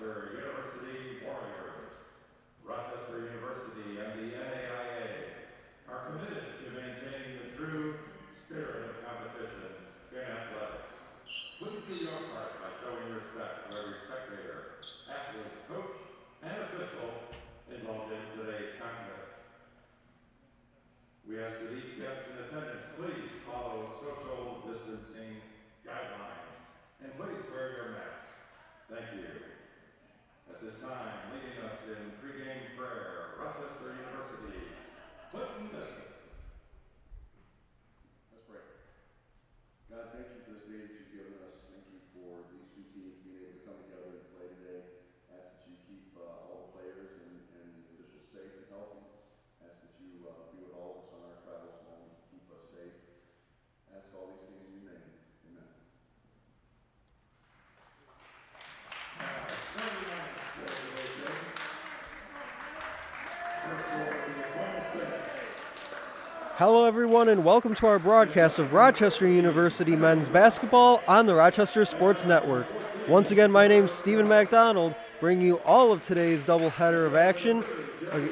Rochester University Warriors. Rochester University and the NAIA are committed to maintaining the true spirit of competition in athletics. Please do your part by showing respect for every spectator, athlete, coach, and official involved in today's contest. We ask that each guest in attendance please follow social distancing guidelines and please wear your mask. Thank you. At this time, leading us in pregame prayer, Rochester University's Clinton Bissett. Let's pray. God, thank you for this day that you've given us. Thank you for these two teams being able to come together and play today. Ask that you keep all the players and the officials safe and healthy. Ask that you be with all of us on our travels home. Keep us safe. Ask all these things in your name. Amen. Hello everyone and welcome to our broadcast of Rochester University men's basketball on the Rochester Sports Network. Once again, my name is Stephen MacDonald, bringing you all of today's doubleheader of action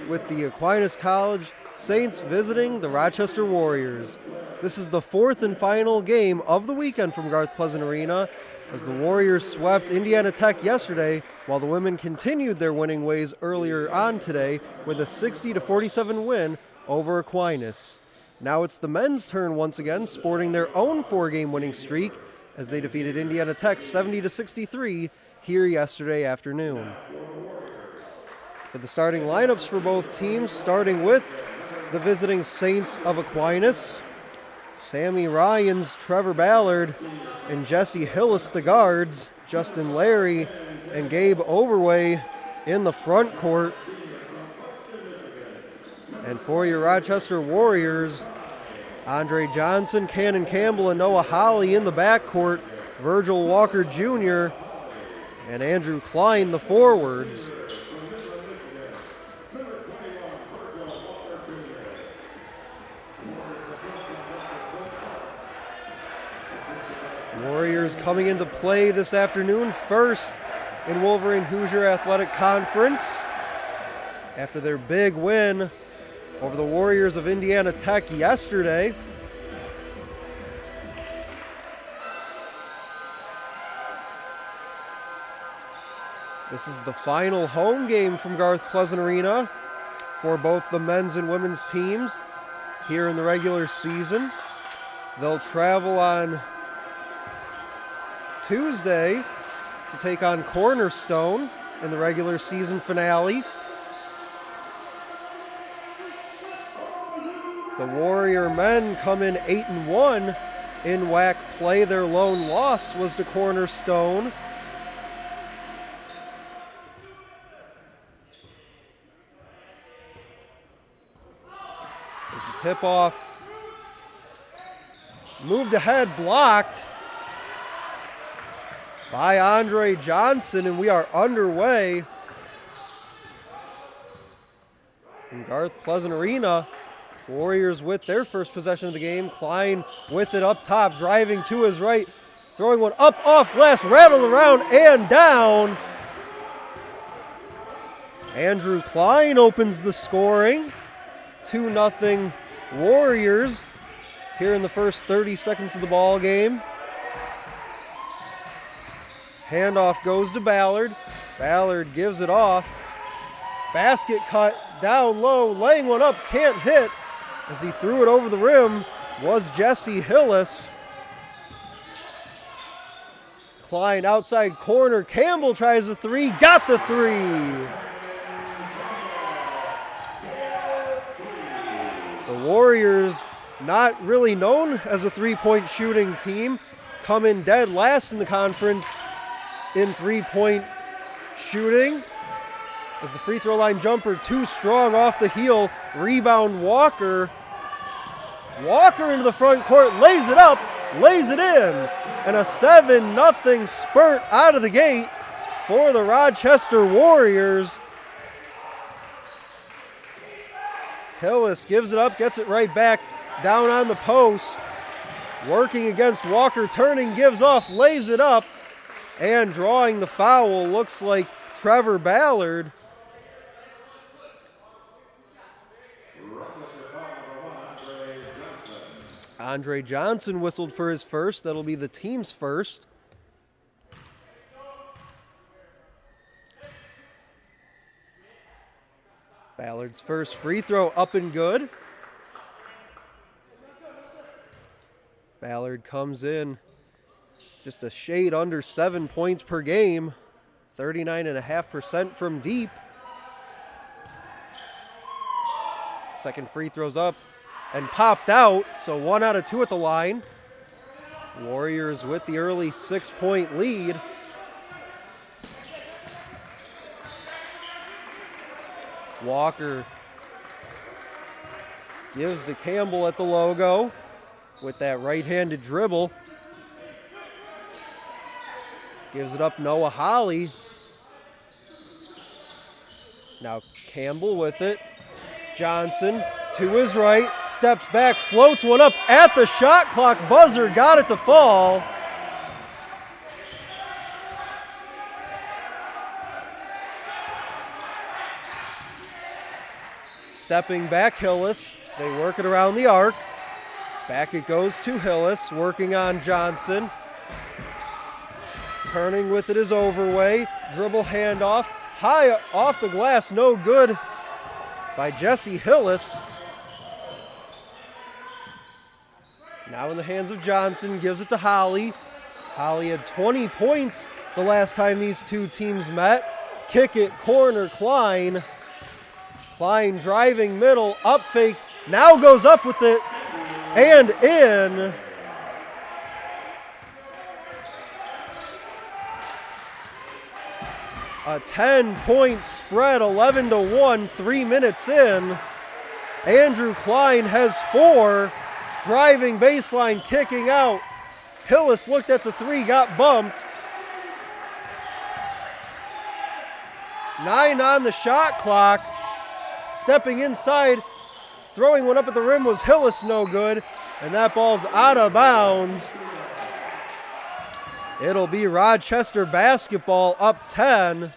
with the Aquinas College Saints visiting the Rochester Warriors. This is the fourth and final game of the weekend from Garth Pleasant Arena, as the Warriors swept Indiana Tech yesterday, while the women continued their winning ways earlier on today with a 60-47 win over Aquinas. Now it's the men's turn once again, sporting their own four-game winning streak as they defeated Indiana Tech 70-63 here yesterday afternoon. For the starting lineups for both teams, starting with the visiting Saints of Aquinas, Sammy Ryans, Trevor Ballard, and Jesse Hillis the guards, Justin Larry and Gabe Overway in the front court. And for your Rochester Warriors, Andre Johnson, Cannon Campbell, and Noah Holly in the backcourt, Virgil Walker Jr. and Andrew Klein the forwards. Warriors coming into play this afternoon, first in Wolverine Hoosier Athletic Conference after their big win over the Warriors of Indiana Tech yesterday. This is the final home game from Garth Pleasant Arena for both the men's and women's teams here in the regular season. They'll travel on Tuesday to take on Cornerstone in the regular season finale. The Warrior men come in 8-1 in WAC play. Their lone loss was to Cornerstone. As the tip-off moved ahead, blocked by Andre Johnson, and we are underway in Garth Pleasant Arena. Warriors with their first possession of the game. Klein with it up top, driving to his right, throwing one up off glass, rattled around and down. Andrew Klein opens the scoring. 2-0 Warriors here in the first 30 seconds of the ball game. Handoff goes to Ballard. Ballard gives it off. Basket cut down low, laying one up, can't hit. As he threw it over the rim was Jesse Hillis. Klein outside corner. Campbell tries the three, got the three. The Warriors, not really known as a three-point shooting team, come in dead last in the conference in three-point shooting. As the free throw line jumper too strong off the heel. Rebound Walker. Walker into the front court, lays it up, lays it in. And a 7-0 spurt out of the gate for the Rochester Warriors. Hillis gives it up, gets it right back down on the post. Working against Walker, turning, gives off, lays it up. And drawing the foul looks like Trevor Ballard. Rochester foul number 1, Andre Johnson. Andre Johnson whistled for his first. That'll be the team's first. Ballard's first free throw up and good. Ballard comes in just a shade under 7 points per game, 39.5% from deep. Second free throw's up and popped out, so 1 out of 2 at the line. Warriors with the early 6-point lead. Walker gives to Campbell at the logo with that right-handed dribble. Gives it up Noah Holly. Now Campbell with it. Johnson to his right, steps back, floats one up at the shot clock buzzer, got it to fall. Stepping back, Hillis. They work it around the arc. Back it goes to Hillis, working on Johnson. Turning with it is Overway. Dribble handoff. High off the glass, no good by Jesse Hillis. Now in the hands of Johnson, gives it to Holly. Holly had 20 points the last time these two teams met. Kick it, corner, Klein. Klein driving middle, up fake, now goes up with it, and in. A 10-point spread, 11-1, 3 minutes in. Andrew Klein has 4, driving baseline, kicking out. Hillis looked at the 3, got bumped. 9 on the shot clock. Stepping inside, throwing one up at the rim was Hillis, no good, and that ball's out of bounds. It'll be Rochester basketball up 10.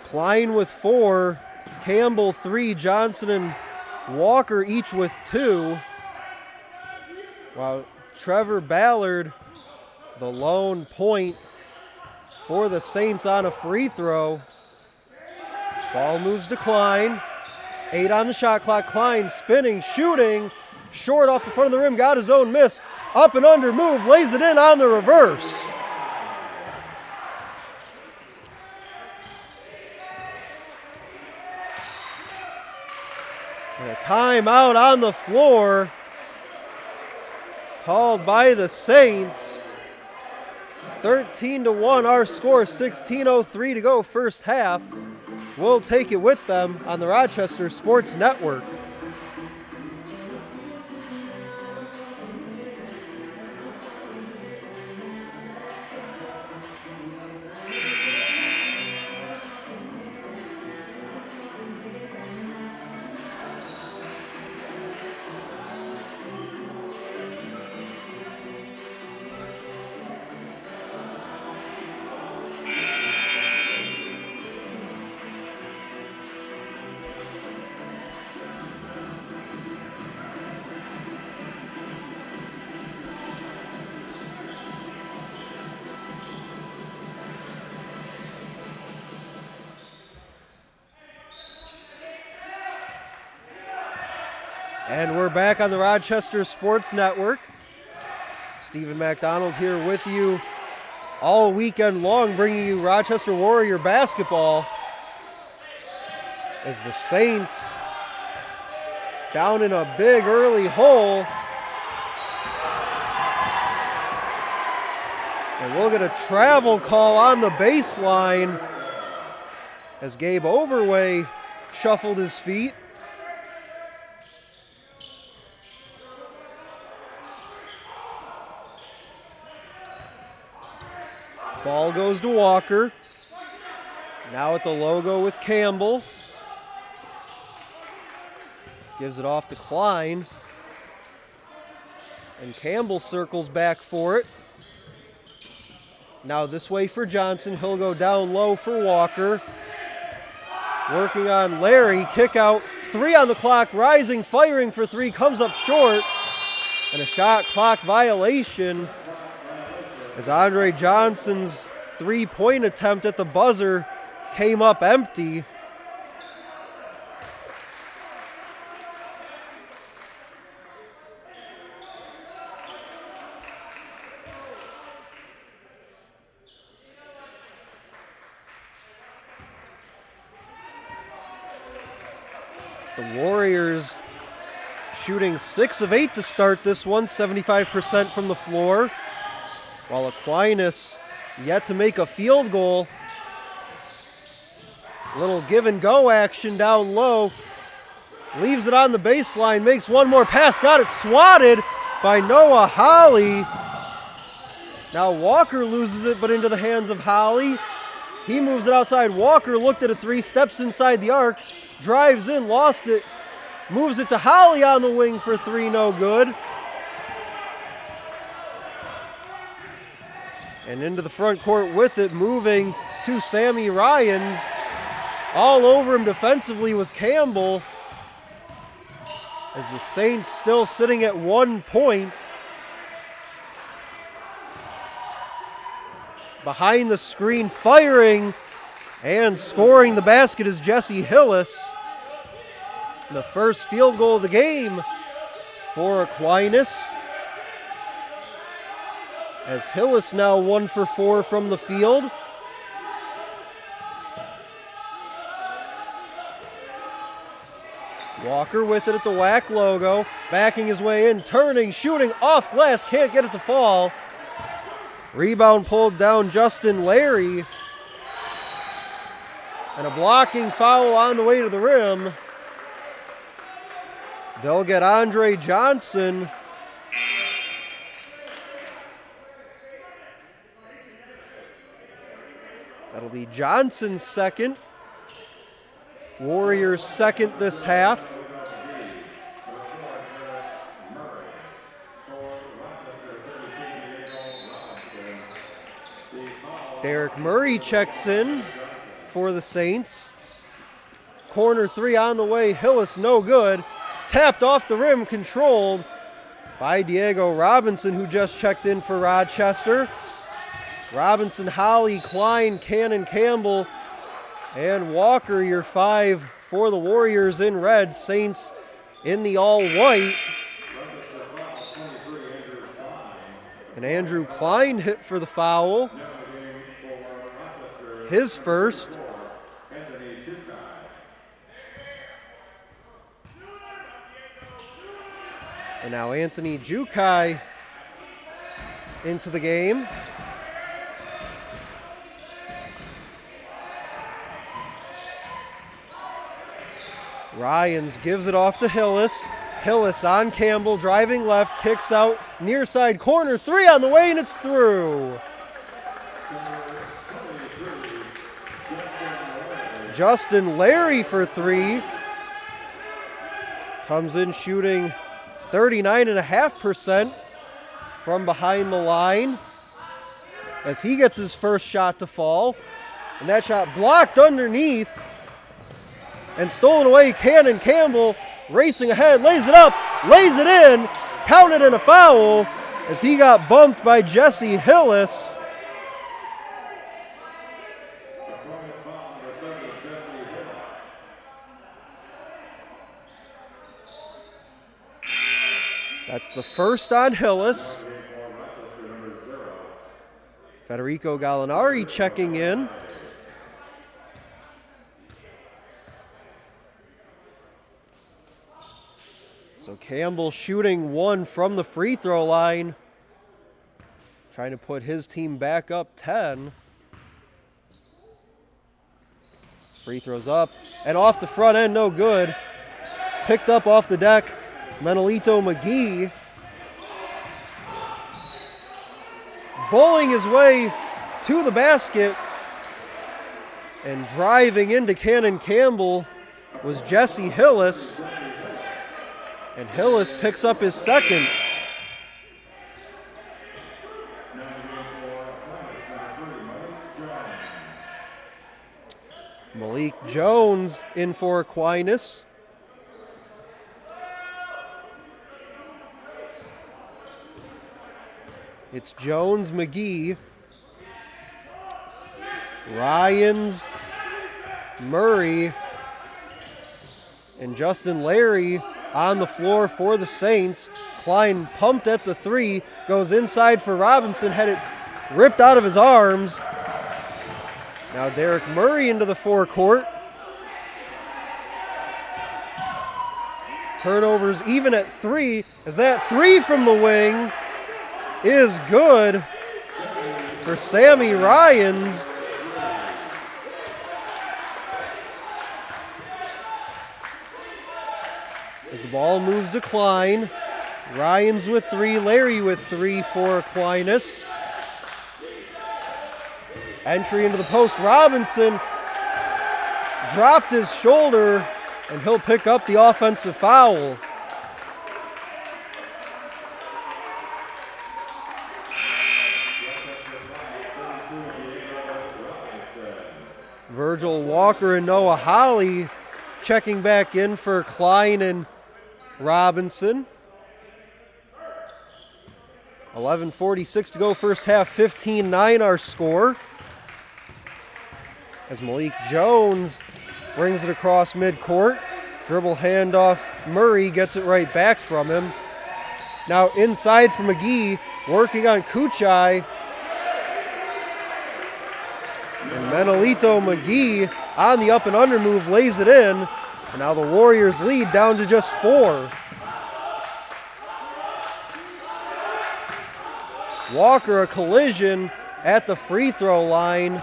Klein with 4, Campbell 3, Johnson and Walker each with 2. While Trevor Ballard, the lone point for the Saints on a free throw. Ball moves to Klein. 8 on the shot clock. Klein spinning, shooting. Short off the front of the rim, got his own miss. Up and under move, lays it in on the reverse. And a timeout on the floor called by the Saints. 13-1 our score, 16:03 to go first half. We'll take it with them on the Rochester Sports Network. And we're back on the Rochester Sports Network. Stephen McDonald here with you all weekend long, bringing you Rochester Warrior basketball as the Saints down in a big early hole. And we'll get a travel call on the baseline as Gabe Overway shuffled his feet. Ball goes to Walker. Now at the logo with Campbell. Gives it off to Klein. And Campbell circles back for it. Now this way for Johnson. He'll go down low for Walker. Working on Larry. Kick out. 3 on the clock. Rising, firing for 3. Comes up short. And a shot clock violation as Andre Johnson's 3-point attempt at the buzzer came up empty. The Warriors shooting 6 of 8 to start this one, 75% from the floor, while Aquinas yet to make a field goal. Little give and go action down low. Leaves it on the baseline, makes one more pass, got it swatted by Noah Holly. Now Walker loses it, but into the hands of Holly. He moves it outside. Walker looked at a 3, steps inside the arc, drives in, lost it, moves it to Holly on the wing for 3, no good. And into the front court with it, moving to Sammy Ryans. All over him defensively was Campbell, as the Saints still sitting at 1 point. Behind the screen, firing and scoring the basket is Jesse Hillis. The first field goal of the game for Aquinas, as Hillis now 1 for 4 from the field. Walker with it at the WAC logo, backing his way in, turning, shooting, off glass, can't get it to fall. Rebound pulled down Justin Larry. And a blocking foul on the way to the rim. They'll get Andre Johnson. That'll be Johnson's second. Warriors' second this half. Derek Murray checks in for the Saints. Corner 3 on the way. Hillis no good. Tapped off the rim, controlled by Diego Robinson, who just checked in for Rochester. Robinson, Holly, Klein, Cannon, Campbell, and Walker, your 5 for the Warriors in red. Saints in the all-white. And Andrew Klein hit for the foul. His first. And now Anthony Jukai into the game. Ryans gives it off to Hillis. Hillis on Campbell, driving left, kicks out, near side corner, 3 on the way, and it's through. Justin Larry for 3. Comes in shooting 39.5% from behind the line as he gets his first shot to fall. And that shot blocked underneath and stolen away. Cannon Campbell racing ahead, lays it up, lays it in, counted in a foul as he got bumped by Jesse Hillis. That's the first on Hillis. Federico Gallinari checking in. So Campbell shooting 1 from the free throw line, trying to put his team back up 10. Free throws up and off the front end, no good. Picked up off the deck, Menelito McGee. Bowling his way to the basket and driving into Cannon Campbell was Jesse Hillis. And Hillis picks up his second. Jones in for Aquinas. It's Jones, McGee, Ryans, Murray, and Justin Larry on the floor for the Saints. Klein pumped at the three, goes inside for Robinson, had it ripped out of his arms. Now Derek Murray into the forecourt. Turnovers even at three, as that three from the wing is good for Sammy Ryans. As the ball moves to Klein, Ryans with three, Larry with three for Aquinas. Entry into the post, Robinson dropped his shoulder, and he'll pick up the offensive foul. Virgil Walker and Noah Holly checking back in for Klein and Robinson. 11:46 to go, first half, 15-9 our score. As Malik Jones brings it across midcourt. Dribble handoff, Murray gets it right back from him. Now inside for McGee, working on Kuchai. And Menelito McGee on the up and under move lays it in. And now the Warriors lead down to just 4. Walker, a collision at the free throw line.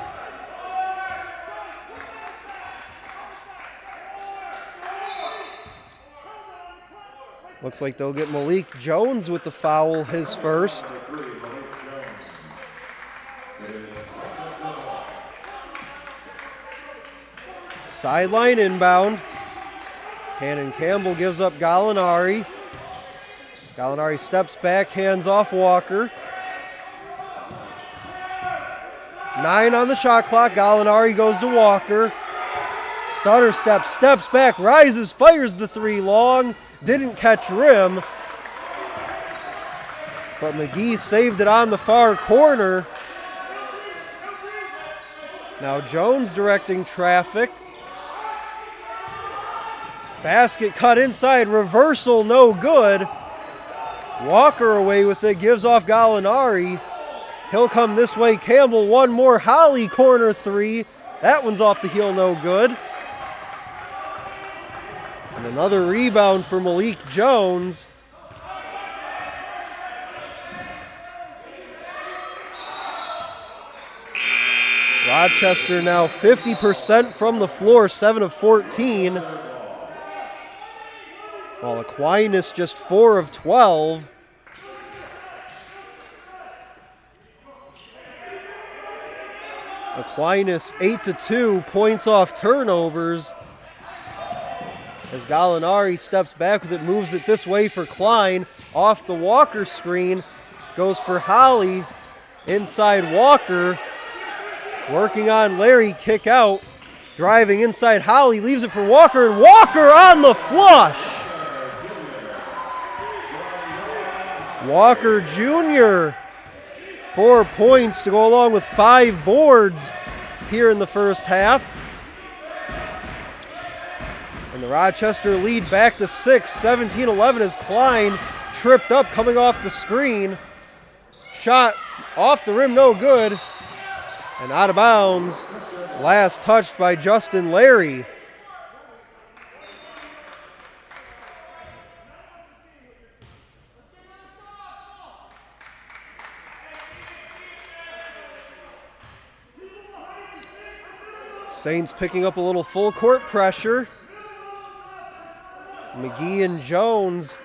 Looks like they'll get Malik Jones with the foul, his first. Sideline inbound. Cannon Campbell gives up Gallinari. Gallinari steps back, hands off Walker. 9 on the shot clock. Gallinari goes to Walker. Stutter steps back, rises, fires the three long. Didn't catch rim. But McGee saved it on the far corner. Now Jones directing traffic. Basket cut inside, reversal no good. Walker away with it, gives off Gallinari. He'll come this way, Campbell, one more, Holly corner three. That one's off the heel, no good. And another rebound for Malik Jones. Rochester now 50% from the floor, 7 of 14. While Aquinas just 4 of 12. Aquinas 8-2, points off turnovers. As Gallinari steps back with it, moves it this way for Klein. Off the Walker screen, goes for Holly. Inside Walker, working on Larry, kick out. Driving inside Holly, leaves it for Walker, and Walker on the flush. Walker Jr., 4 points to go along with 5 boards here in the first half. And the Rochester lead back to 6, 17-11 as Klein tripped up coming off the screen. Shot off the rim, no good. And out of bounds, last touched by Justin Larry. Saints picking up a little full court pressure. McGee and Jones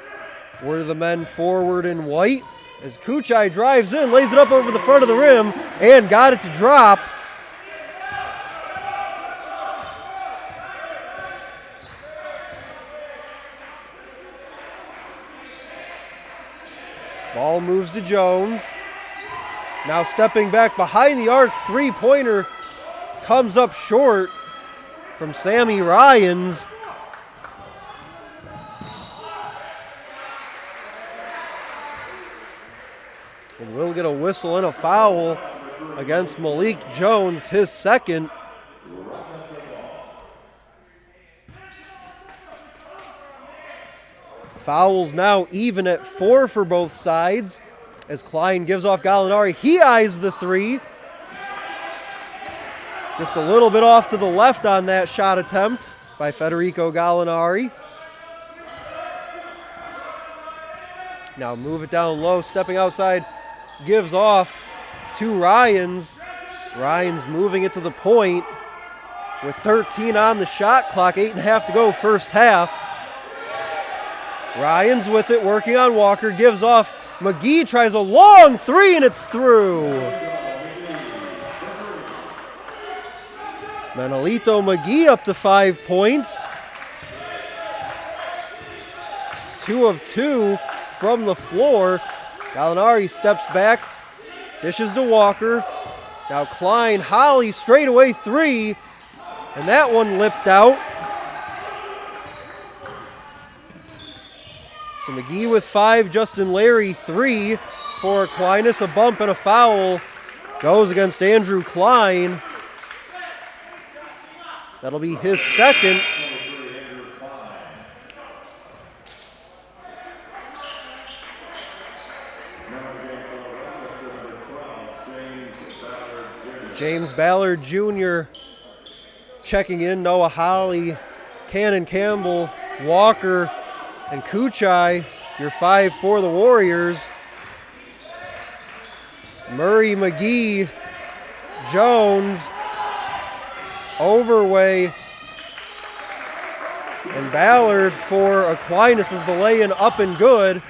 were the men forward in white. As Kuchai drives in, lays it up over the front of the rim, and got it to drop. Ball moves to Jones. Now stepping back behind the arc, three-pointer comes up short from Sammy Ryans. And we'll get a whistle and a foul against Malik Jones, his second. Fouls now even at 4 for both sides as Klein gives off Gallinari. He eyes the three. Just a little bit off to the left on that shot attempt by Federico Gallinari. Now move it down low, stepping outside, gives off to Ryans. Ryans moving it to the point with 13 on the shot clock, 8.5 to go first half. Ryans with it, working on Walker, gives off. McGee tries a long three, and it's through. Manolito McGee up to 5 points. 2 of 2 from the floor. Gallinari steps back, dishes to Walker. Now Klein, Holly, straightaway three, and that one lipped out. So McGee with 5, Justin Larry 3 for Aquinas. A bump and a foul goes against Andrew Klein. That'll be his second. James Ballard Jr. checking in. Noah Holly, Cannon Campbell, Walker, and Kuchai, your 5 for the Warriors. Murray, McGee, Jones, Overway, and Ballard for Aquinas is the lay-in up and good.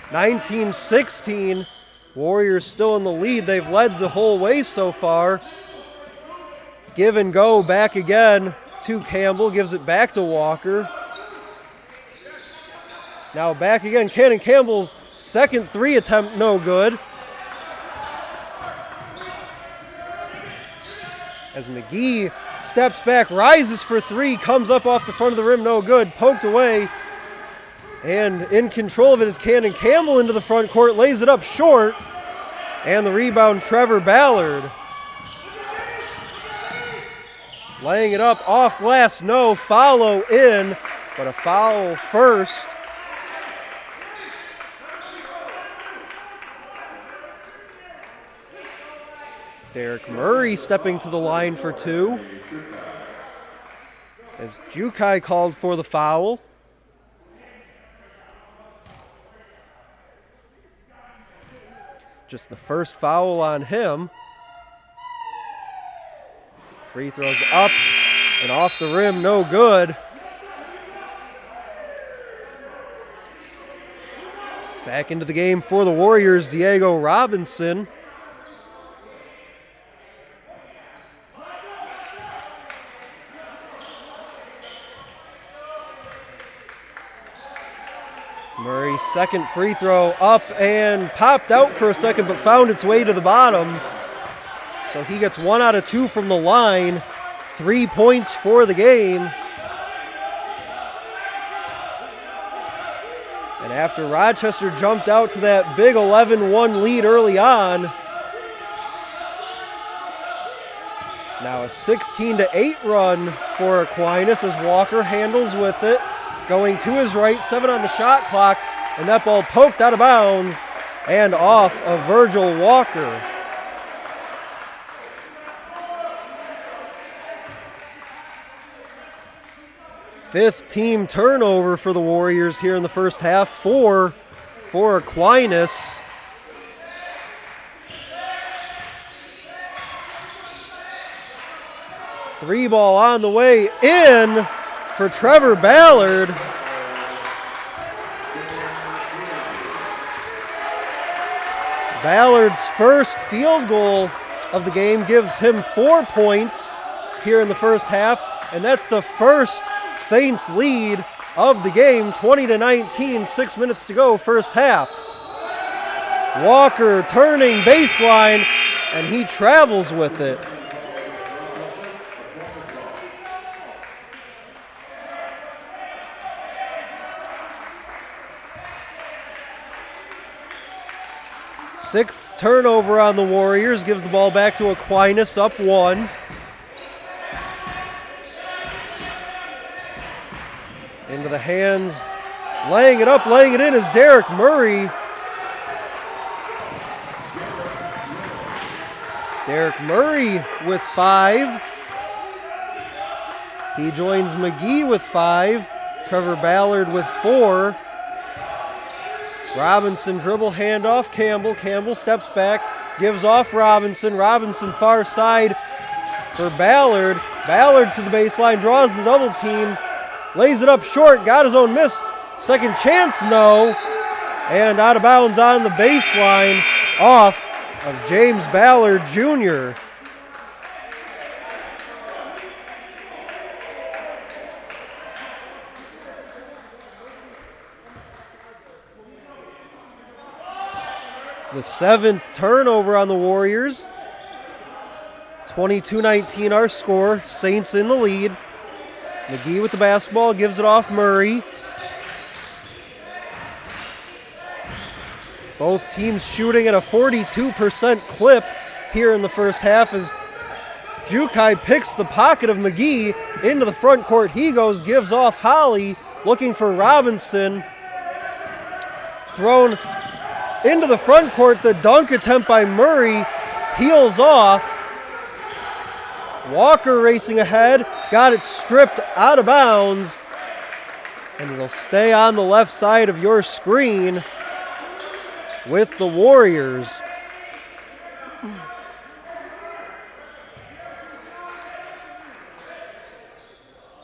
19-16. Warriors still in the lead. They've led the whole way so far. Give and go back again to Campbell. Gives it back to Walker. Now back again. Cannon Campbell's second 3 attempt, no good. As McGee steps back, rises for 3, comes up off the front of the rim, no good. Poked away. And in control of it is Cannon Campbell into the front court, lays it up short. And the rebound, Trevor Ballard. Laying it up off glass, no, follow in, but a foul first. Derek Murray stepping to the line for 2. As Jukai called for the foul. Just the first foul on him. Free throws up and off the rim, no good. Back into the game for the Warriors, Diego Robinson. Murray's second free throw up and popped out for a second, but found its way to the bottom. So he gets 1 out of 2 from the line. 3 points for the game. And after Rochester jumped out to that big 11-1 lead early on, now a 16-8 run for Aquinas as Walker handles with it. Going to his right, 7 on the shot clock, and that ball poked out of bounds and off of Virgil Walker. Fifth team turnover for the Warriors here in the first half, 4 for Aquinas. Three ball on the way in for Trevor Ballard. Ballard's first field goal of the game gives him 4 points here in the first half, and that's the first Saints lead of the game, 20-19, 6 minutes to go, first half. Walker turning baseline, and he travels with it. Sixth turnover on the Warriors, gives the ball back to Aquinas, up 1. Into the hands, laying it up, laying it in is Derek Murray. Derek Murray with 5. He joins McGee with 5. Trevor Ballard with 4. Robinson dribble handoff, Campbell. Campbell steps back, gives off Robinson. Robinson far side for Ballard. Ballard to the baseline, draws the double team, lays it up short, got his own miss. Second chance, no. And out of bounds on the baseline, off of James Ballard Jr. The 7th turnover on the Warriors. 22-19 our score. Saints in the lead. McGee with the basketball, gives it off Murray. Both teams shooting at a 42% clip here in the first half as Jukai picks the pocket of McGee into the front court. He goes, gives off Holly, looking for Robinson. Thrown into the front court, the dunk attempt by Murray, heels off. Walker racing ahead, got it stripped out of bounds, and it'll stay on the left side of your screen with the Warriors.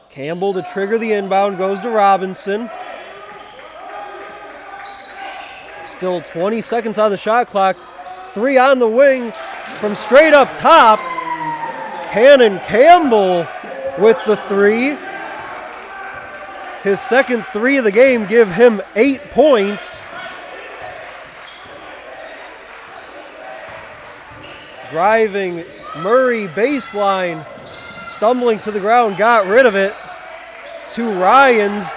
Campbell to trigger the inbound, goes to Robinson. Still 20 seconds on the shot clock. 3 on the wing from straight up top. Cannon Campbell with the 3. His second 3 of the game give him 8 points. Driving Murray baseline, stumbling to the ground, got rid of it. To Ryans.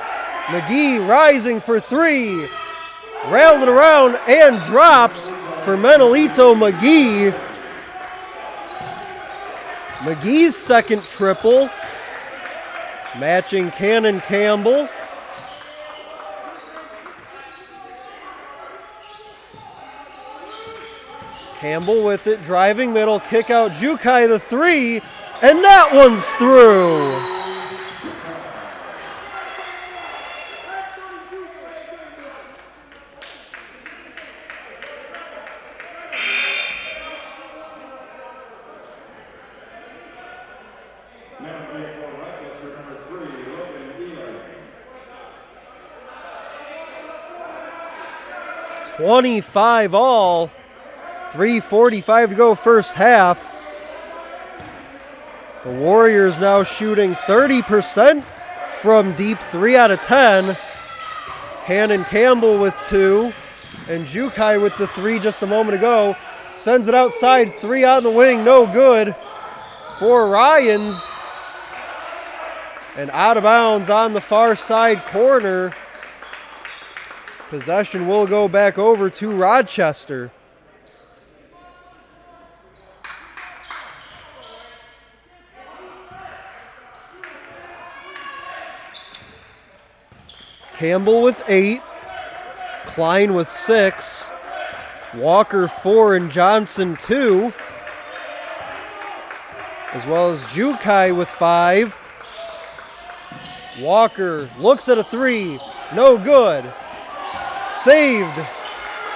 McGee rising for 3. Railed it around and drops for Menelito McGee. McGee's second triple, matching Cannon Campbell. Campbell with it, driving middle, kick out Jukai the 3, and that one's through. Number 24, Rochester, number 3, Logan Dealer. 25 all. 3:45 to go first half. The Warriors now shooting 30% from deep, 3 out of 10. Cannon Campbell with 2. And Jukai with the 3 just a moment ago. Sends it outside, 3 on the wing, no good for Ryans. And out of bounds on the far side corner. Possession will go back over to Rochester. Campbell with 8. Klein with 6. Walker 4 and Johnson 2. As well as Jukai with 5. Walker looks at a 3. No good. Saved.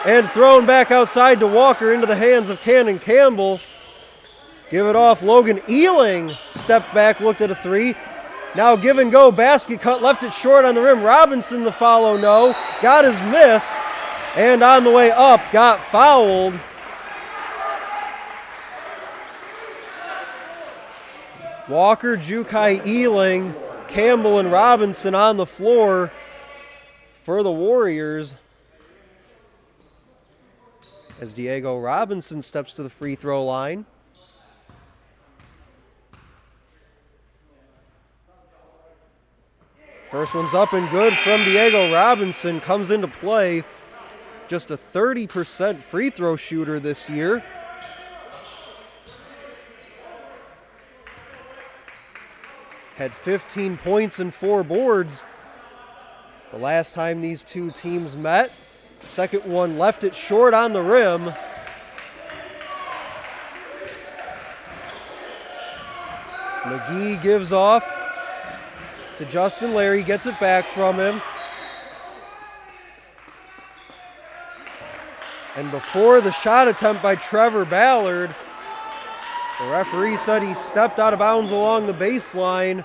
And thrown back outside to Walker into the hands of Cannon Campbell. Give it off. Logan Ealing stepped back, looked at a 3. Now give and go, basket cut, left it short on the rim. Robinson the follow, no. Got his miss, and on the way up, got fouled. Walker, Jukai, Ealing, Campbell, and Robinson on the floor for the Warriors. As Diego Robinson steps to the free throw line. First one's up and good from Diego Robinson. Comes into play just a 30% free throw shooter this year. Had 15 points and 4 boards the last time these two teams met. Second one left it short on the rim. McGee gives off to Justin Larry, gets it back from him. And before the shot attempt by Trevor Ballard, the referee said he stepped out of bounds along the baseline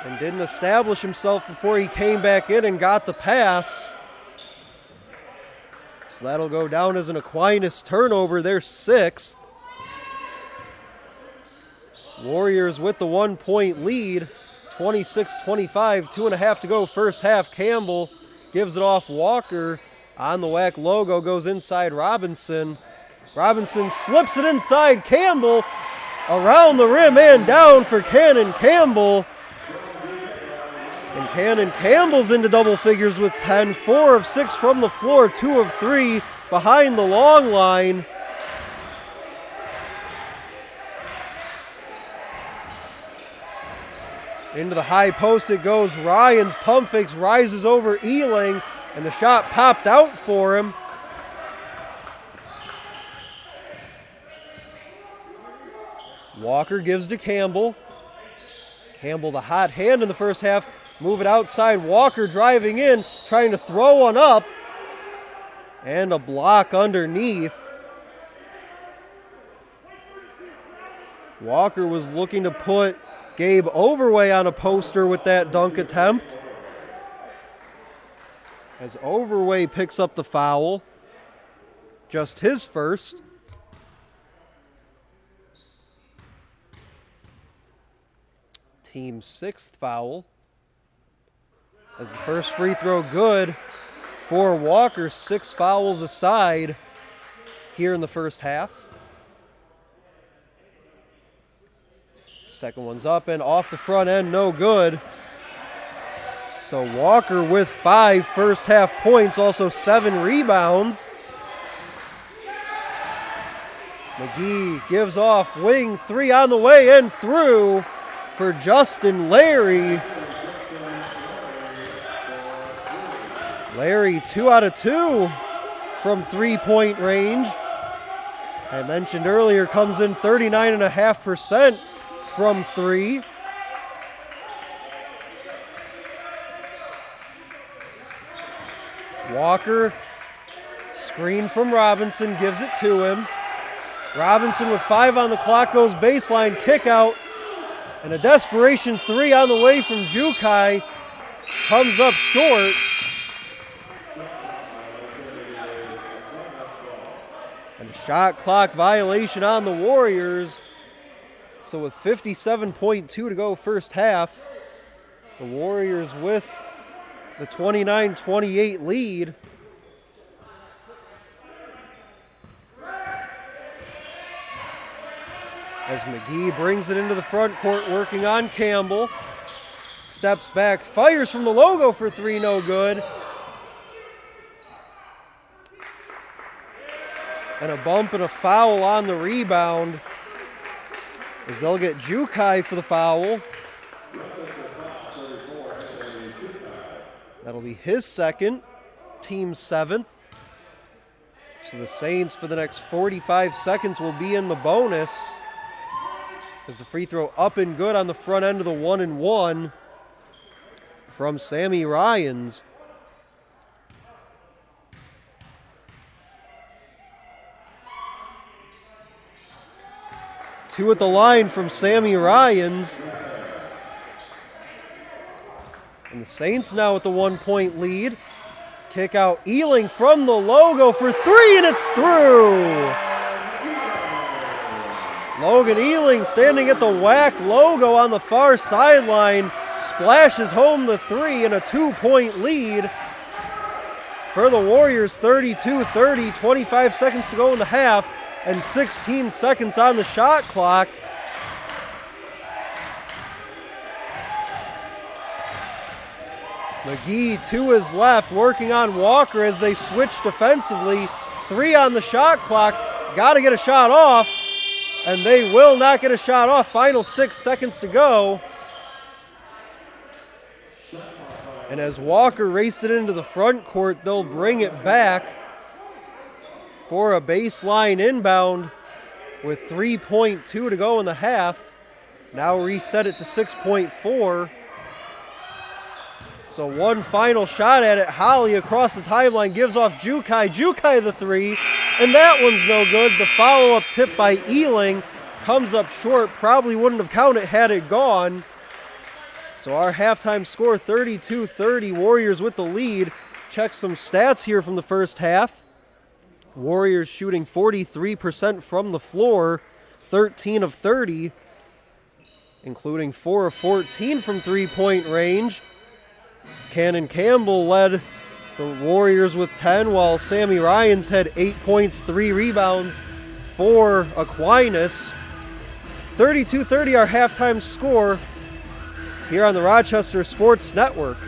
and didn't establish himself before he came back in and got the pass. So that'll go down as an Aquinas turnover, their 6th. Warriors with the 1-point lead, 26-25, 2.5 to go first half. Campbell gives it off Walker. On the WAC logo, goes inside Robinson. Robinson slips it inside Campbell. Around the rim and down for Cannon Campbell. And Cannon Campbell's into double figures with 10. 4 of 6 from the floor, 2 of 3 behind the long line. Into the high post it goes. Ryan's pump fakes, rises over Ealing, and the shot popped out for him. Walker gives to Campbell. Campbell the hot hand in the first half. Move it outside. Walker driving in, trying to throw one up. And a block underneath. Walker was looking to put Gabe Overway on a poster with that dunk attempt. As Overway picks up the foul. Just his first. Team's 6th foul. As the first free throw good for Walker. 6 fouls aside here in the first half. Second one's up and off the front end, no good. So Walker with 5 first half points, also 7 rebounds. McGee gives off, wing 3 on the way and through for Justin Larry. Larry 2 out of 2 from 3-point range. I mentioned earlier, comes in 39.5% from 3. Walker, screen from Robinson, gives it to him. Robinson with 5 on the clock goes baseline, kick out, and a desperation 3 on the way from Jukai. Comes up short. And a shot clock violation on the Warriors. So with 57.2 to go first half, the Warriors with the 29-28 lead. As McGee brings it into the front court, working on Campbell. Steps back, fires from the logo for 3, no good. And a bump and a foul on the rebound, as they'll get Jukai for the foul. That'll be his 2nd, team's 7th. So the Saints for the next 45 seconds will be in the bonus, as the free throw up and good on the front end of the 1-and-1 from Sammy Ryans. Two at the line from Sammy Ryans. And the Saints now with the 1-point lead. Kick out Ealing from the logo for 3, and it's through. Logan Ealing standing at the WAC logo on the far sideline. Splashes home the 3 and a 2-point lead for the Warriors. 32-30, 25 seconds to go in the half, and 16 seconds on the shot clock. McGee to his left, working on Walker as they switch defensively. 3 on the shot clock. Got to get a shot off, and they will not get a shot off. Final 6 seconds to go. And as Walker raced it into the front court, they'll bring it back for a baseline inbound with 3.2 to go in the half. Now reset it to 6.4. So one final shot at it. Holly across the timeline gives off Jukai. Jukai the 3, and that one's no good. The follow-up tip by Ealing comes up short. Probably wouldn't have counted had it gone. So our halftime score, 32-30. Warriors with the lead. Check some stats here from the first half. Warriors shooting 43% from the floor, 13 of 30, including 4 of 14 from three-point range. Cannon Campbell led the Warriors with 10, while Sammy Ryans had 8 points, 3 rebounds for Aquinas. 32-30 our halftime score here on the Rochester Sports Network.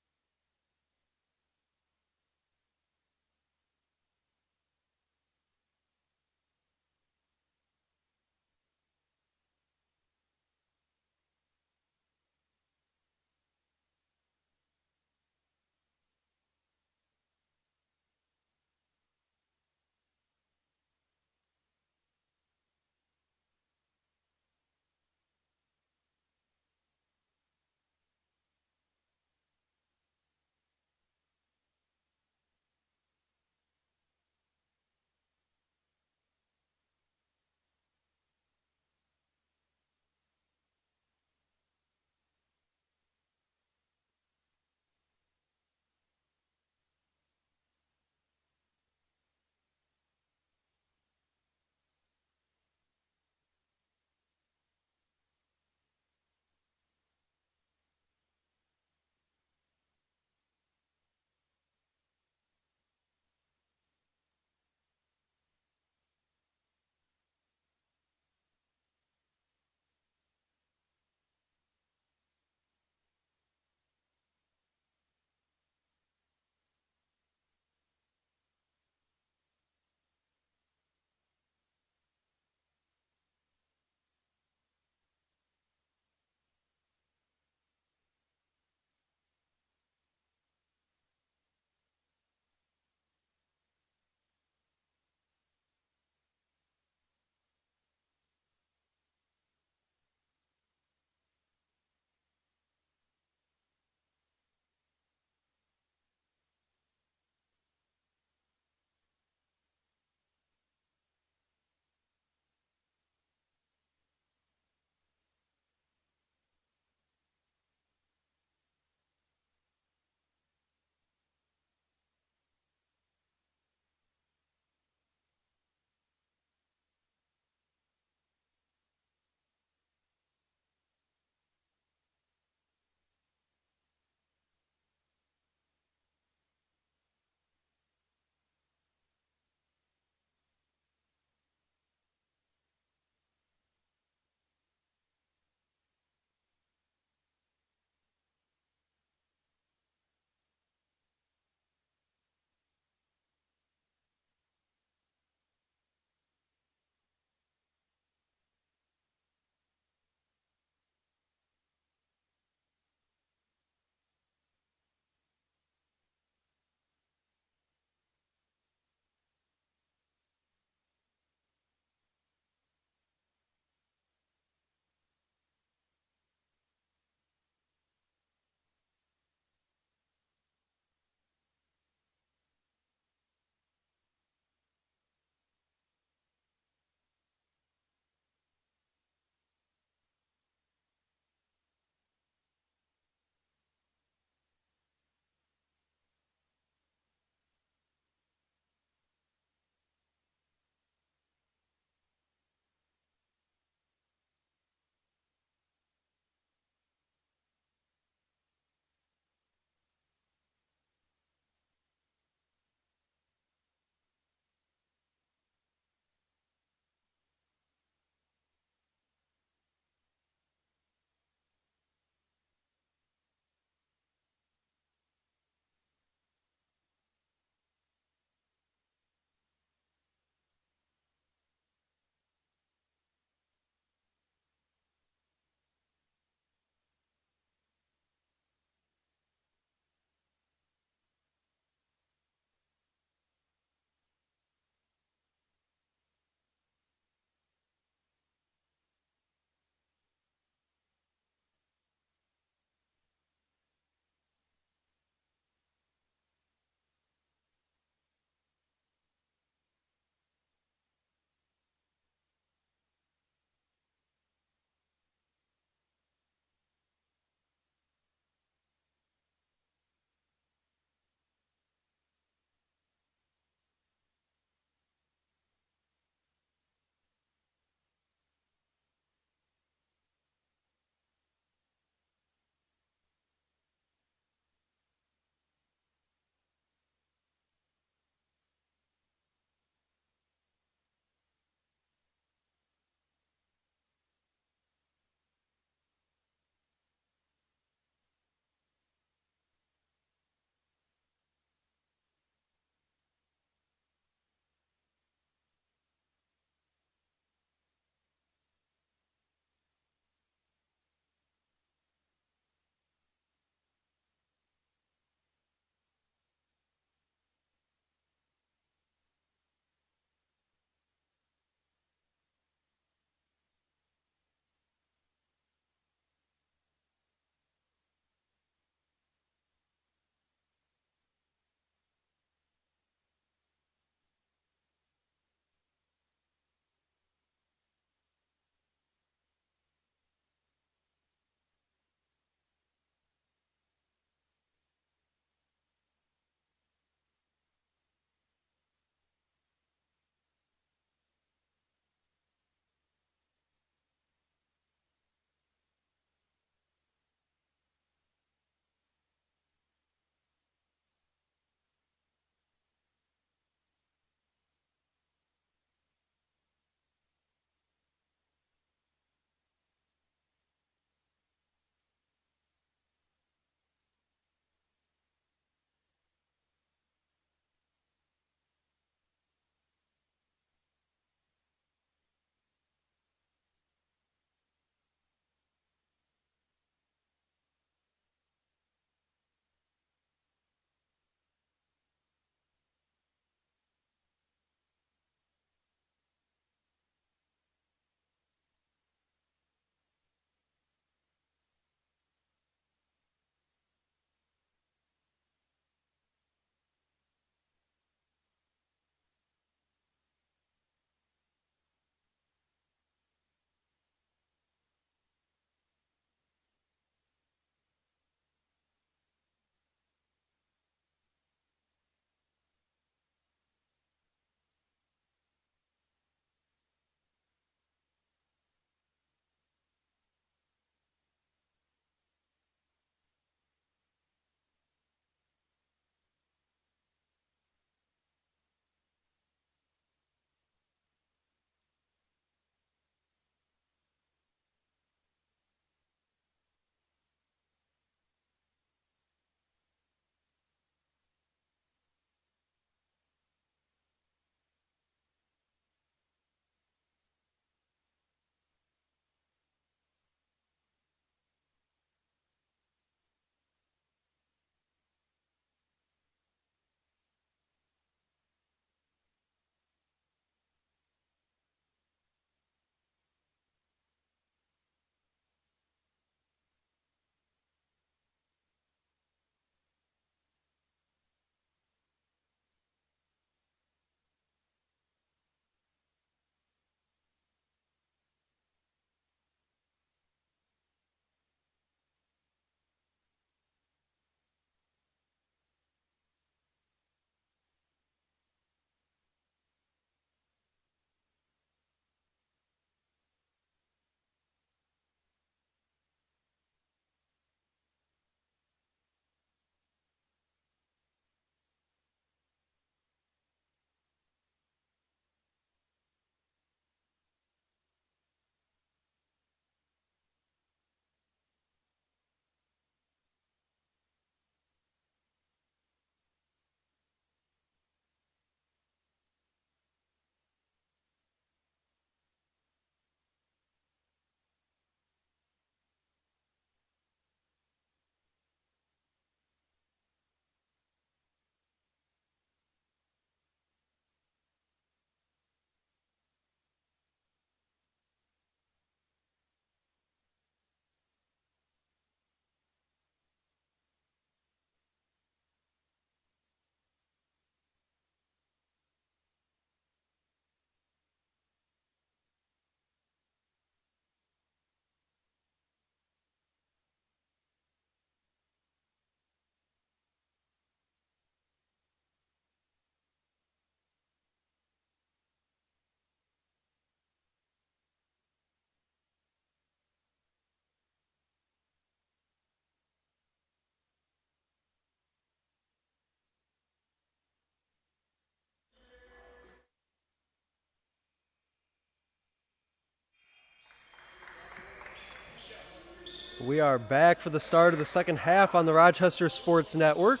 We are back for the start of the second half on the Rochester Sports Network.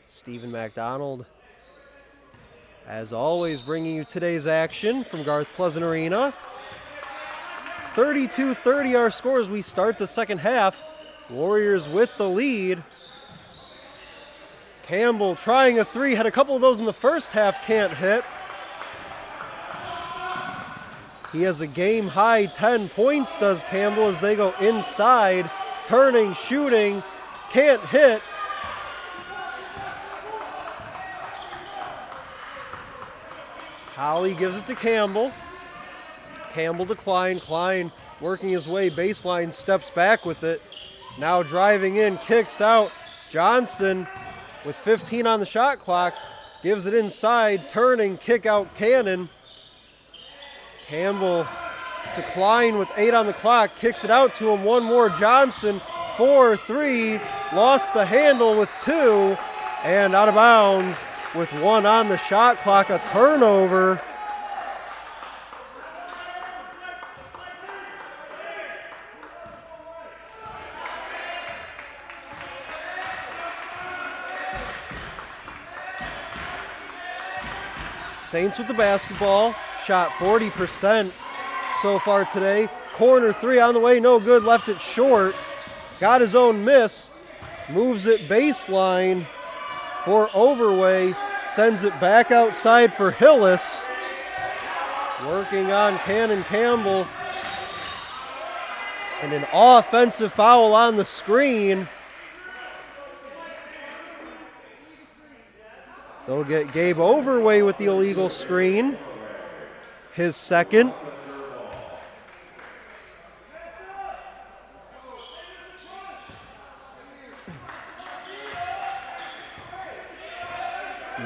Stephen MacDonald, as always, bringing you today's action from Garth Pleasant Arena. 32-30 our score as we start the second half. Warriors with the lead. Campbell trying a three, had a couple of those in the first half, can't hit. He has a game-high 10 points, does Campbell, as they go inside, turning, shooting, can't hit. Holly gives it to Campbell. Campbell to Klein. Klein working his way baseline, steps back with it. Now driving in, kicks out. Johnson with 15 on the shot clock, gives it inside, turning, kick out Cannon. Campbell to Klein with 8 on the clock, kicks it out to him. One more, Johnson, 4-3, lost the handle with 2, and out of bounds with 1 on the shot clock, a turnover. Saints with the basketball, shot 40% so far today. Corner three on the way, no good, left it short. Got his own miss, moves it baseline for Overway, sends it back outside for Hillis. Working on Cannon Campbell. And an offensive foul on the screen. They'll get Gabe Overway with the illegal screen. His second.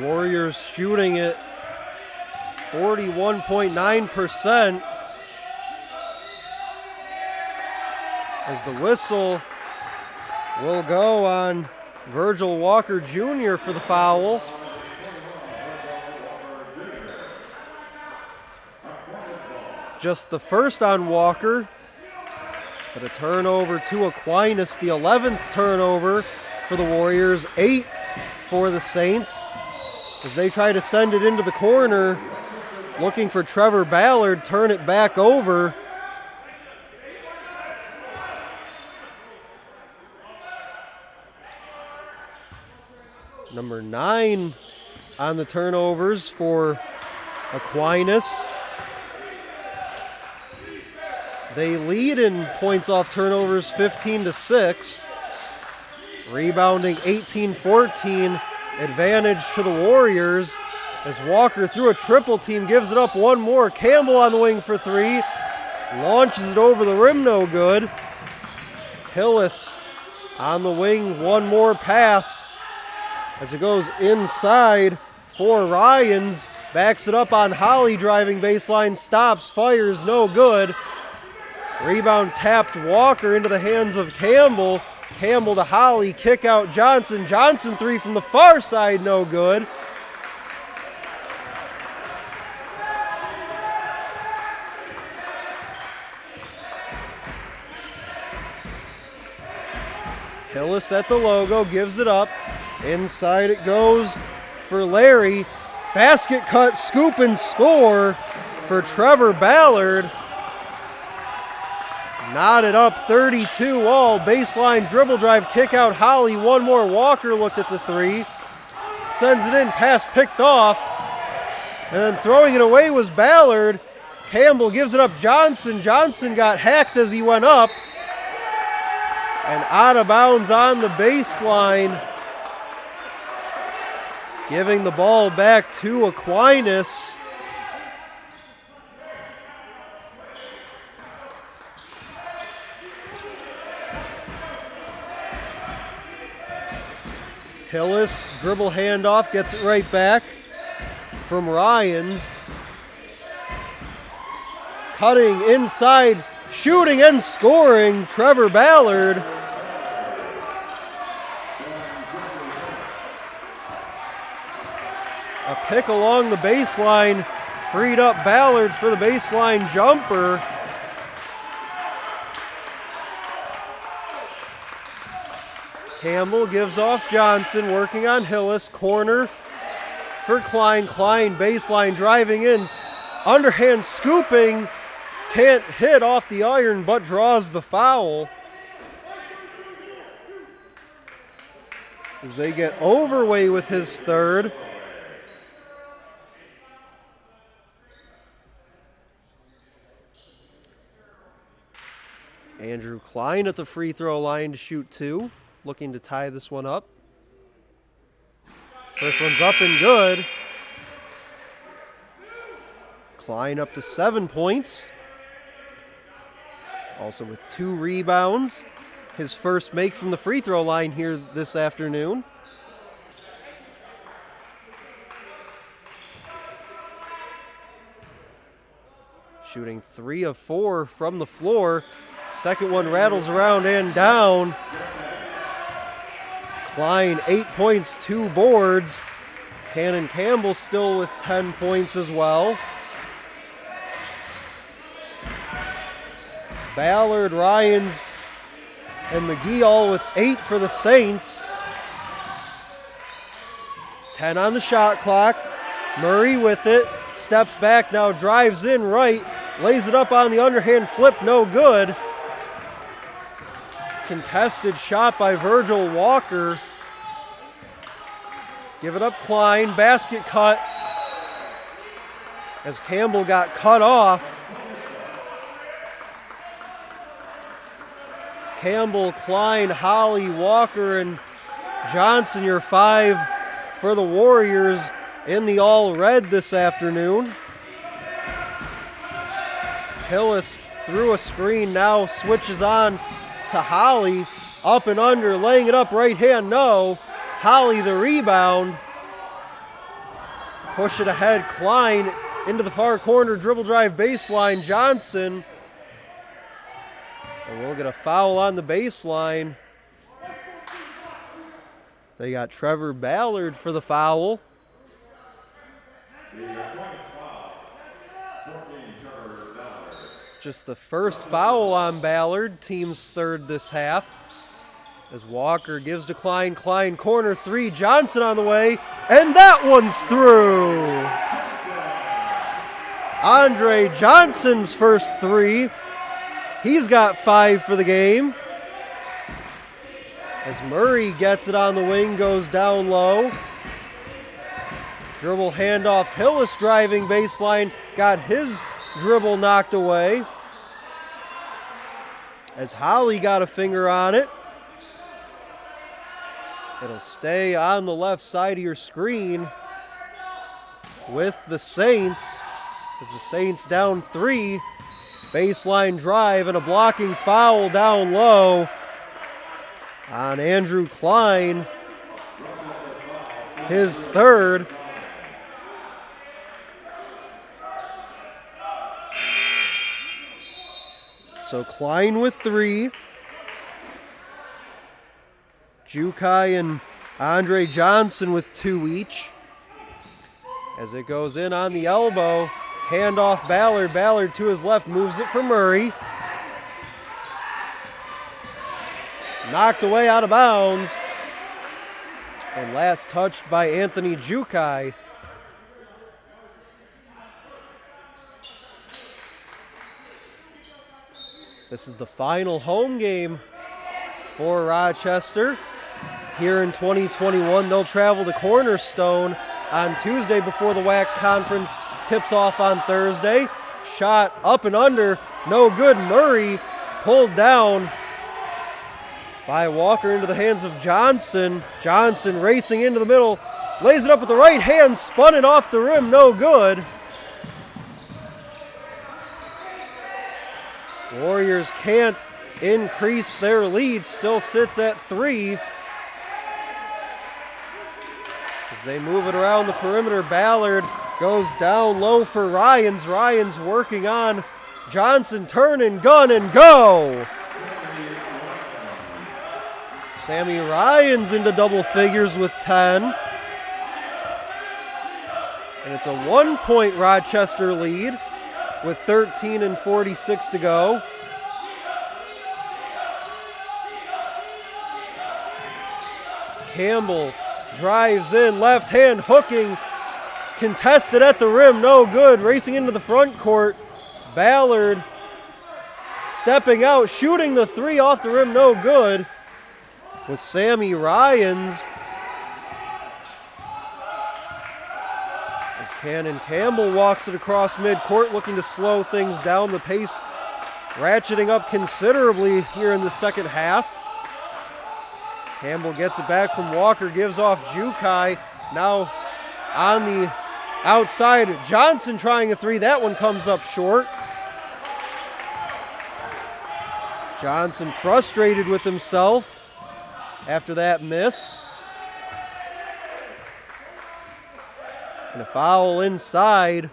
Warriors shooting it 41.9% as the whistle will go on Virgil Walker Jr. for the foul. Just the first on Walker, but a turnover to Aquinas, the 11th turnover for the Warriors, 8 for the Saints, as they try to send it into the corner, looking for Trevor Ballard, turn it back over. Number 9 on the turnovers for Aquinas. They lead in points off turnovers 15-6. Rebounding 18-14. Advantage to the Warriors as Walker through a triple team gives it up one more. Campbell on the wing for 3. Launches it over the rim, no good. Hillis on the wing, one more pass as it goes inside for Ryans. Backs it up on Holly, driving baseline, stops, fires, no good. Rebound tapped Walker into the hands of Campbell. Campbell to Holly, kick out Johnson. Johnson 3 from the far side, no good. Hillis at the logo, gives it up. Inside it goes for Larry. Basket cut, scoop and score for Trevor Ballard. Knotted up 32 all. Baseline dribble drive, kick out Holly. One more. Walker looked at the 3. Sends it in, pass picked off. And then throwing it away was Ballard. Campbell gives it up Johnson. Johnson got hacked as he went up. And out of bounds on the baseline. Giving the ball back to Aquinas. Hillis, dribble handoff, gets it right back from Ryans. Cutting inside, shooting and scoring, Trevor Ballard. A pick along the baseline, freed up Ballard for the baseline jumper. Campbell gives off Johnson, working on Hillis. Corner for Klein. Klein baseline driving in. Underhand scooping. Can't hit off the iron, but draws the foul. As they get Overway with his third. Andrew Klein at the free throw line to shoot 2, looking to tie this one up. First one's up and good. Klein up to 7 points. Also with 2 rebounds. His first make from the free throw line here this afternoon. Shooting 3 of 4 from the floor. Second one rattles around and down. Klein 8 points, 2 boards. Cannon Campbell still with 10 points as well. Ballard, Ryans, and McGee all with 8 for the Saints. 10 on the shot clock. Murray with it. Steps back now, drives in right. Lays it up on the underhand flip, no good. Contested shot by Virgil Walker. Give it up Klein, basket cut. As Campbell got cut off. Campbell, Klein, Holly, Walker, and Johnson, your 5 for the Warriors in the all-red this afternoon. Hillis through a screen, now switches on to Holly. Up and under, laying it up, right hand, no. Holly the rebound. Push it ahead, Klein into the far corner, dribble drive baseline, Johnson. And we'll get a foul on the baseline. They got Trevor Ballard for the foul. Just the first foul on Ballard, team's third this half. As Walker gives to Klein, Klein corner 3, Johnson on the way, and that one's through. Andre Johnson's first 3. He's got 5 for the game. As Murray gets it on the wing, goes down low. Dribble handoff, Hillis driving baseline, got his dribble knocked away. As Holly got a finger on it. It'll stay on the left side of your screen with the Saints. As the Saints down 3. Baseline drive and a blocking foul down low on Andrew Klein. His third. So Klein with 3. Jukai and Andre Johnson with 2 each. As it goes in on the elbow, handoff Ballard. Ballard to his left, moves it for Murray. Knocked away out of bounds. And last touched by Anthony Jukai. This is the final home game for Rochester. Here in 2021, they'll travel to Cornerstone on Tuesday before the WAC conference tips off on Thursday. Shot up and under, no good. Murray pulled down by Walker into the hands of Johnson. Johnson racing into the middle, lays it up with the right hand, spun it off the rim, no good. Warriors can't increase their lead, still sits at 3. As they move it around the perimeter, Ballard goes down low for Ryans. Ryans working on Johnson, turn and gun and go. Sammy Ryans into double figures with 10. And it's a 1-point Rochester lead with 13 and 46 to go. Campbell drives in, left hand hooking, contested at the rim, no good. Racing into the front court, Ballard stepping out, shooting the three off the rim, no good. With Sammy Ryans. As Cannon Campbell walks it across midcourt, looking to slow things down. The pace ratcheting up considerably here in the second half. Campbell gets it back from Walker, gives off Jukai. Now on the outside, Johnson trying a three. That one comes up short. Johnson frustrated with himself after that miss. And a foul inside.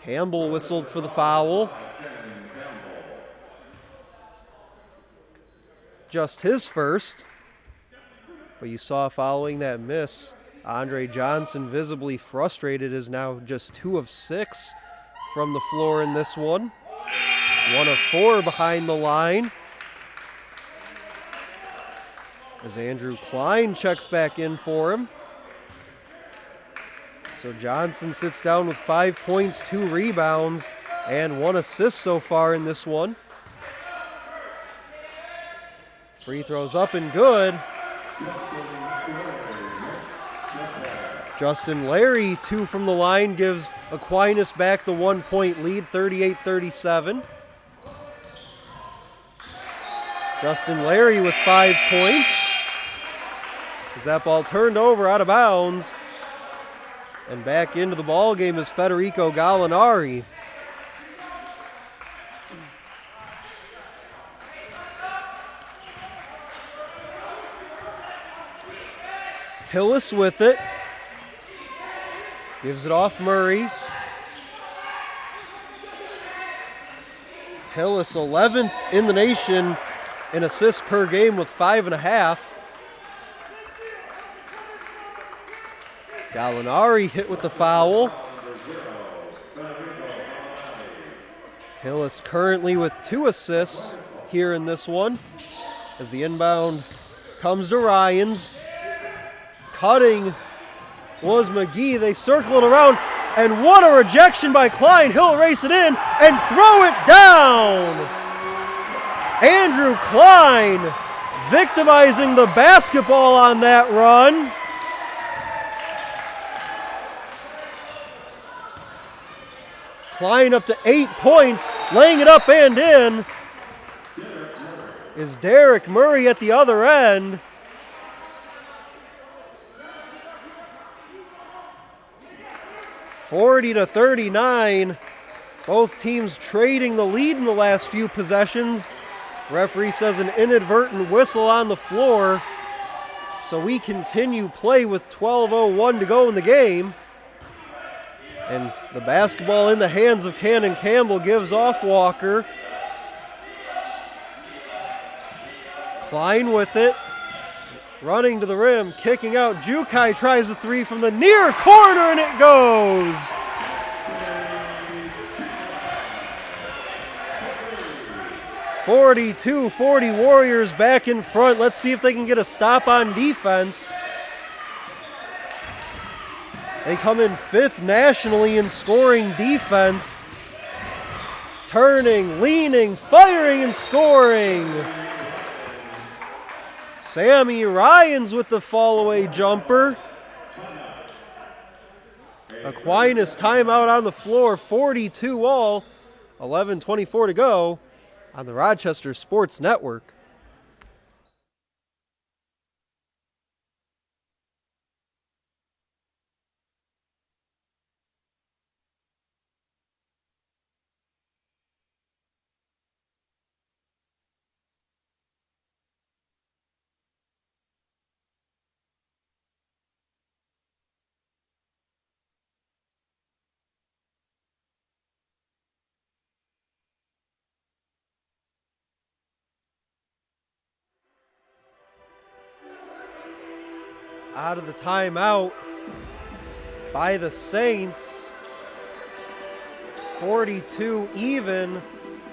Campbell whistled for the foul. Just his first. But you saw following that miss, Andre Johnson, visibly frustrated, is now just 2 of 6 from the floor in this one. 1 of 4 behind the line. As Andrew Klein checks back in for him. So Johnson sits down with 5 points, 2 rebounds, and 1 assist so far in this one. Free throws up and good. Justin Larry, 2 from the line, gives Aquinas back the 1-point lead, 38-37. Justin Larry with 5 points. As that ball turned over out of bounds. And back into the ball game is Federico Gallinari. Hillis with it. Gives it off Murray. Hillis 11th in the nation in assists per game with 5.5. Gallinari hit with the foul. Hillis currently with 2 assists here in this one. As the inbound comes to Ryans. Cutting was McGee. They circle it around, and what a rejection by Klein. He'll race it in and throw it down. Andrew Klein victimizing the basketball on that run. Klein up to 8 points, laying it up and in is Derek Murray at the other end. (40-39). Both teams trading the lead in the last few possessions. Referee says an inadvertent whistle on the floor. So we continue play with 12:01 to go in the game. And the basketball in the hands of Cannon Campbell, gives off Walker. Klein with it. Running to the rim, kicking out. Jukai tries a three from the near corner, and it goes. (42-40) Warriors back in front. Let's see if they can get a stop on defense. They come in 5th nationally in scoring defense. Turning, leaning, firing, and scoring. Sammy Ryans with the fall-away jumper. Aquinas timeout on the floor, 42-all, 11:24 to go on the Rochester Sports Network. Out of the timeout by the Saints. 42 even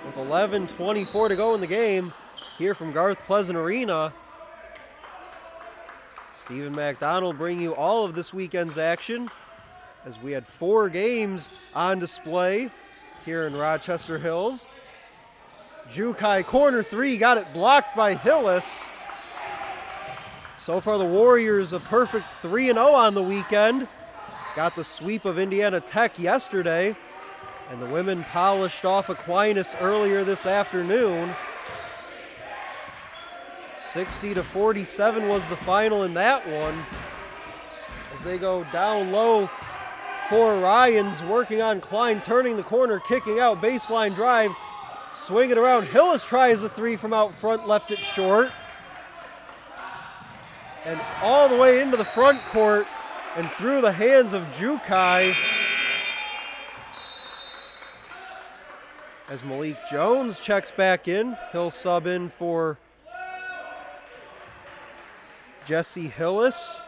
with 11:24 to go in the game here from Garth Pleasant Arena. Stephen McDonald bringing you all of this weekend's action as we had 4 games on display here in Rochester Hills. Jukai corner 3, got it blocked by Hillis. So far the Warriors a perfect 3-0 on the weekend. Got the sweep of Indiana Tech yesterday, and the women polished off Aquinas earlier this afternoon. 60-47 was the final in that one. As they go down low for Ryans, working on Klein, turning the corner, kicking out, baseline drive, swing it around. Hillis tries a 3 from out front, left it short. And all the way into the front court and through the hands of Jukai. As Malik Jones checks back in, he'll sub in for Jesse Hillis.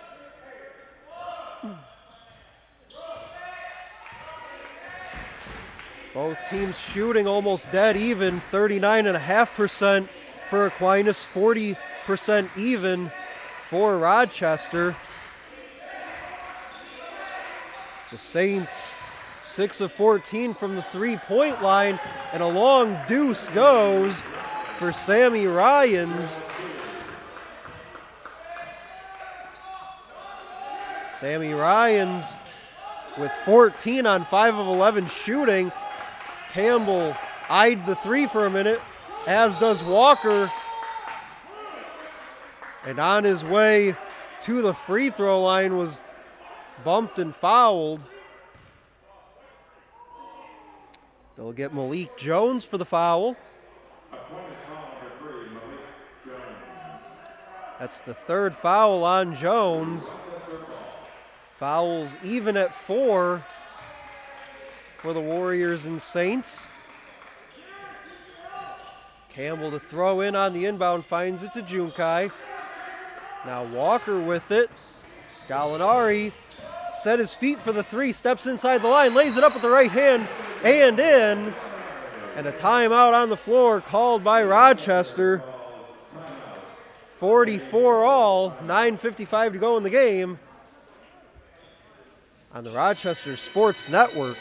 Both teams shooting almost dead even, 39.5% for Aquinas, 40% even for Rochester. The Saints 6 of 14 from the 3-point line, and a long deuce goes for Sammy Ryans. Sammy Ryans with 14 on 5 of 11 shooting. Campbell eyed the 3 for a minute, as does Walker. And on his way to the free throw line was bumped and fouled. They'll get Malik Jones for the foul. That's the 3rd foul on Jones. Fouls even at 4 for the Warriors and Saints. Campbell to throw in on the inbound, finds it to Jukai. Now Walker with it. Gallinari set his feet for the 3, steps inside the line, lays it up with the right hand and in. And a timeout on the floor called by Rochester. 44 all, 9:55 to go in the game on the Rochester Sports Network.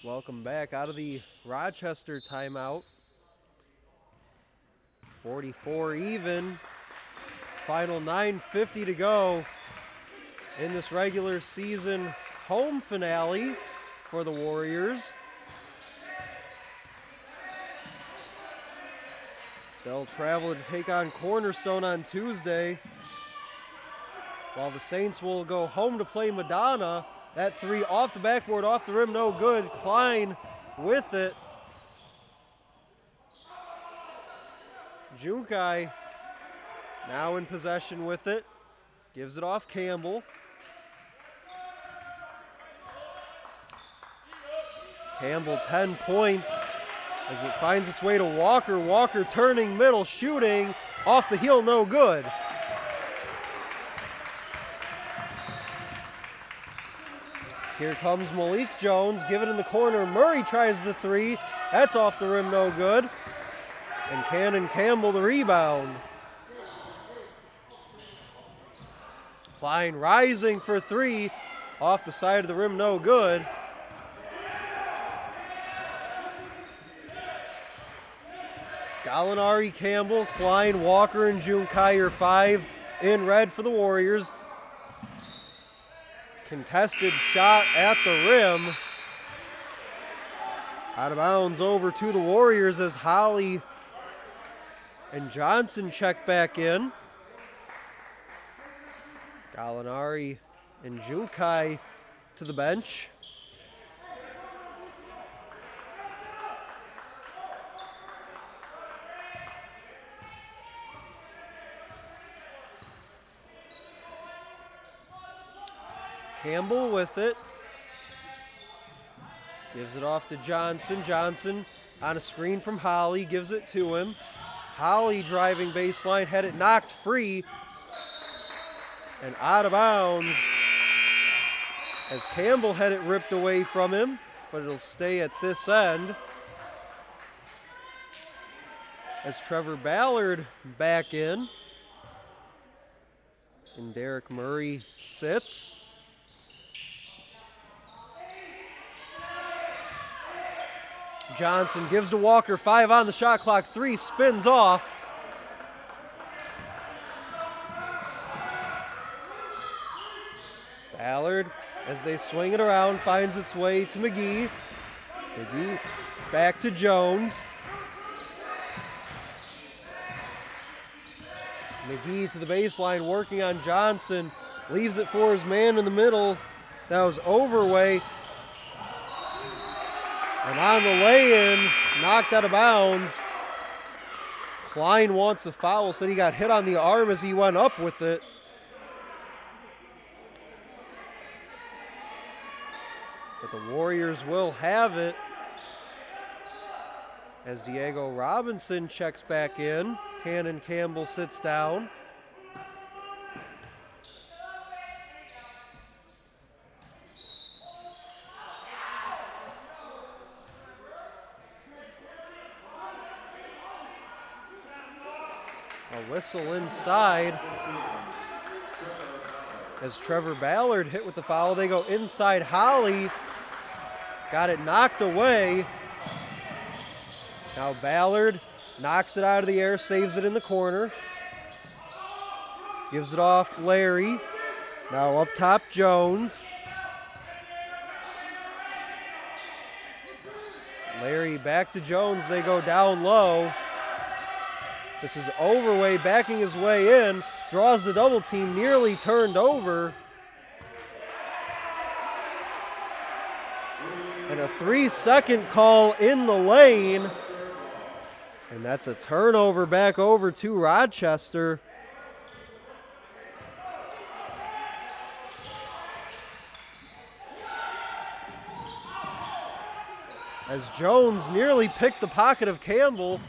Welcome back out of the Rochester timeout. 44 even. Final 9:50 to go in this regular season home finale for the Warriors. They'll travel to take on Cornerstone on Tuesday, while the Saints will go home to play Madonna. That 3 off the backboard, off the rim, no good. Klein with it. Jukai now in possession with it. Gives it off Campbell. Campbell 10 points as it finds its way to Walker. Walker turning middle, shooting, Off the heel, no good. Here comes Malik Jones, give it in the corner. Murray tries the three. That's off the rim, no good. And Cannon Campbell the rebound. Klein rising for three. Off the side of the rim, no good. Gallinari, Campbell, Klein, Walker, and Junkai are 5 in red for the Warriors. Contested shot at the rim. Out of bounds over to the Warriors as Holly and Johnson check back in. Gallinari and Junkai to the bench. Campbell with it. Gives it off to Johnson. Johnson on a screen from Holly. Gives it to him. Holly driving baseline. Had it knocked free. And out of bounds. As Campbell had it ripped away from him. But it'll stay at this end. As Trevor Ballard back in. And Derek Murray sits. Johnson gives to Walker, 5 on the shot clock, 3 spins off. Ballard, as they swing it around, finds its way to McGee. McGee back to Jones. McGee to the baseline, working on Johnson. Leaves it for his man in the middle. That was Overway. And on the lay-in, knocked out of bounds. Klein wants a foul, said he got hit on the arm as he went up with it. But the Warriors will have it as Diego Robinson checks back in. Cannon Campbell sits down. A whistle inside as Trevor Ballard hit with the foul. They go inside. Holly got it knocked away. Now Ballard knocks it out of the air, saves it in the corner. Gives it off Larry. Now up top Jones. Larry back to Jones. They go down low. This is Overway backing his way in, draws the double team, nearly turned over. And a 3-second call in the lane. And that's a turnover back over to Rochester. As Jones nearly picked the pocket of Campbell.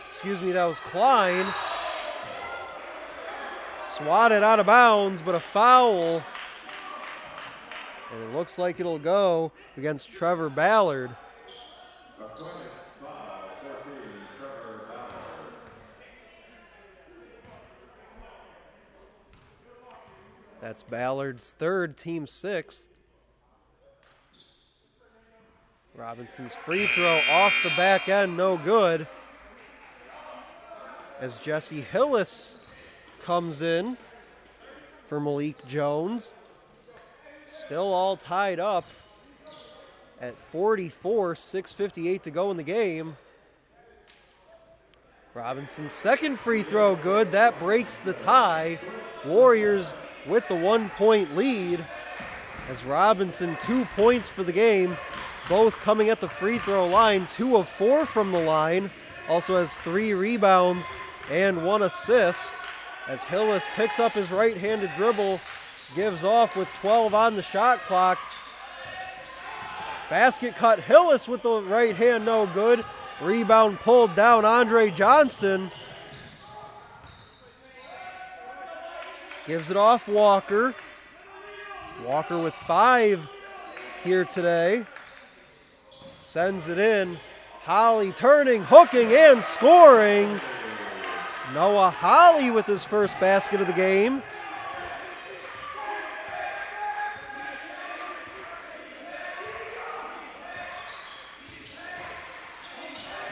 Excuse me, that was Klein. Swatted out of bounds, but a foul. And it looks like it'll go against Trevor Ballard. Aquinas foul, 14, Trevor Ballard. That's Ballard's third, team sixth. Robinson's free throw off the back end, no good. As Jesse Hillis comes in for Malik Jones. Still all tied up at 44, 6:58 to go in the game. Robinson's second free throw good. That breaks the tie. Warriors with the 1-point lead as Robinson 2 points for the game. Both coming at the free throw line, 2 of 4 from the line. Also has 3 rebounds and 1 assist as Hillis picks up his right-handed dribble, gives off with 12 on the shot clock. Basket cut, Hillis with the right hand, no good. Rebound pulled down, Andre Johnson. Gives it off Walker. Walker with 5 here today. Sends it in. Holly turning, hooking, and scoring. Noah Holly with his first basket of the game.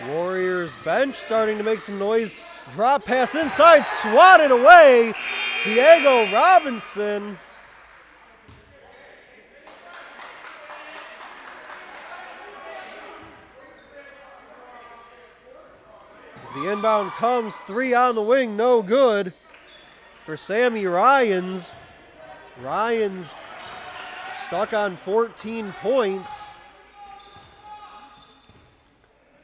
Warriors bench starting to make some noise. Drop pass inside, swatted away. Diego Robinson. As the inbound comes, 3 on the wing, no good for Sammy Ryans. Ryans stuck on 14 points.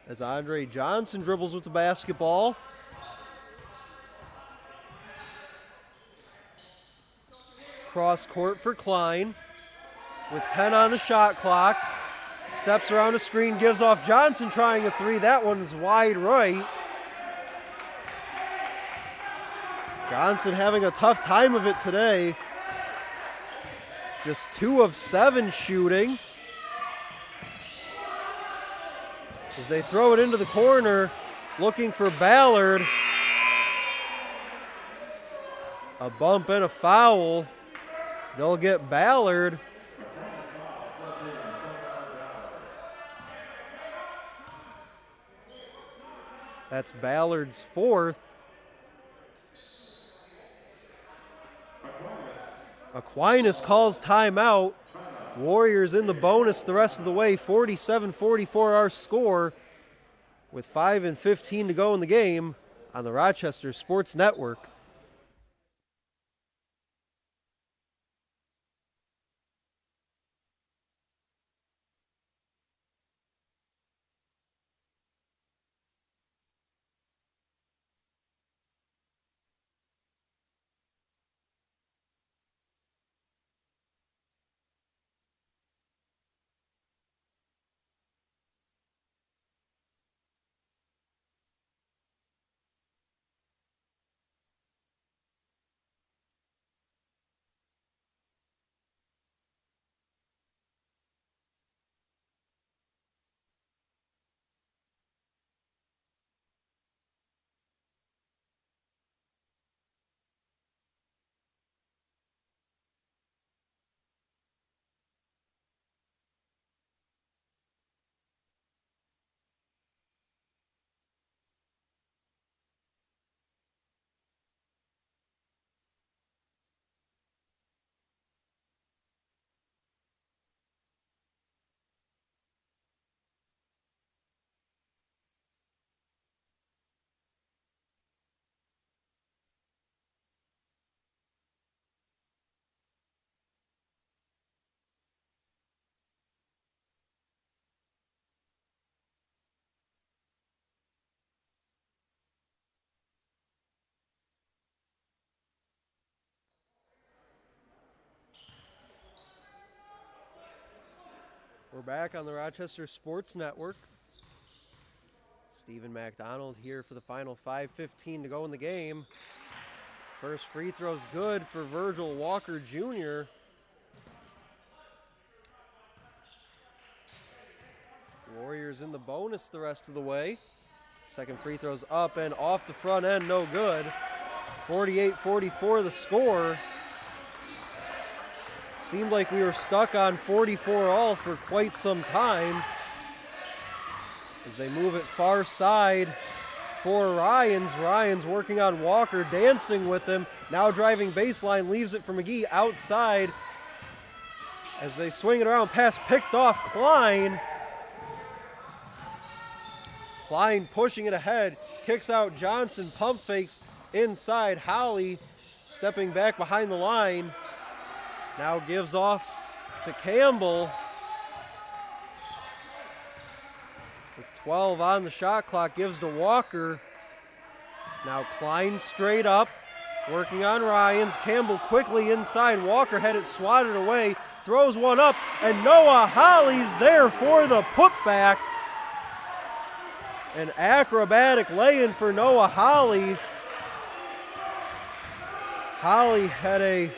As Andre Johnson dribbles with the basketball. Cross court for Klein with 10 on the shot clock. Steps around a screen, gives off Johnson trying a 3. That one's wide right. Johnson having a tough time of it today. Just 2 of 7 shooting. As they throw it into the corner, looking for Ballard. A bump and a foul. They'll get Ballard. That's Ballard's 4th. Aquinas calls timeout. Warriors in the bonus the rest of the way. 47-44 our score with 5:15 to go in the game on the Rochester Sports Network. We're back on the Rochester Sports Network. Stephen MacDonald here for the final 5:15 to go in the game. First free throw's good for Virgil Walker Jr. Warriors in the bonus the rest of the way. Second free throw's up and off the front end, no good. 48-44 the score. Seemed like we were stuck on 44 all for quite some time. As they move it far side for Ryans. Ryans working on Walker, dancing with him. Now driving baseline, leaves it for McGee outside. As they swing it around, pass picked off Klein. Klein pushing it ahead, kicks out Johnson, pump fakes inside. Holly stepping back behind the line. Now gives off to Campbell. With 12 on the shot clock, gives to Walker. Now Klein straight up, working on Ryans. Campbell quickly inside. Walker had it swatted away, throws one up, and Noah Holly's there for the putback. An acrobatic lay-in for Noah Holly. Holly had a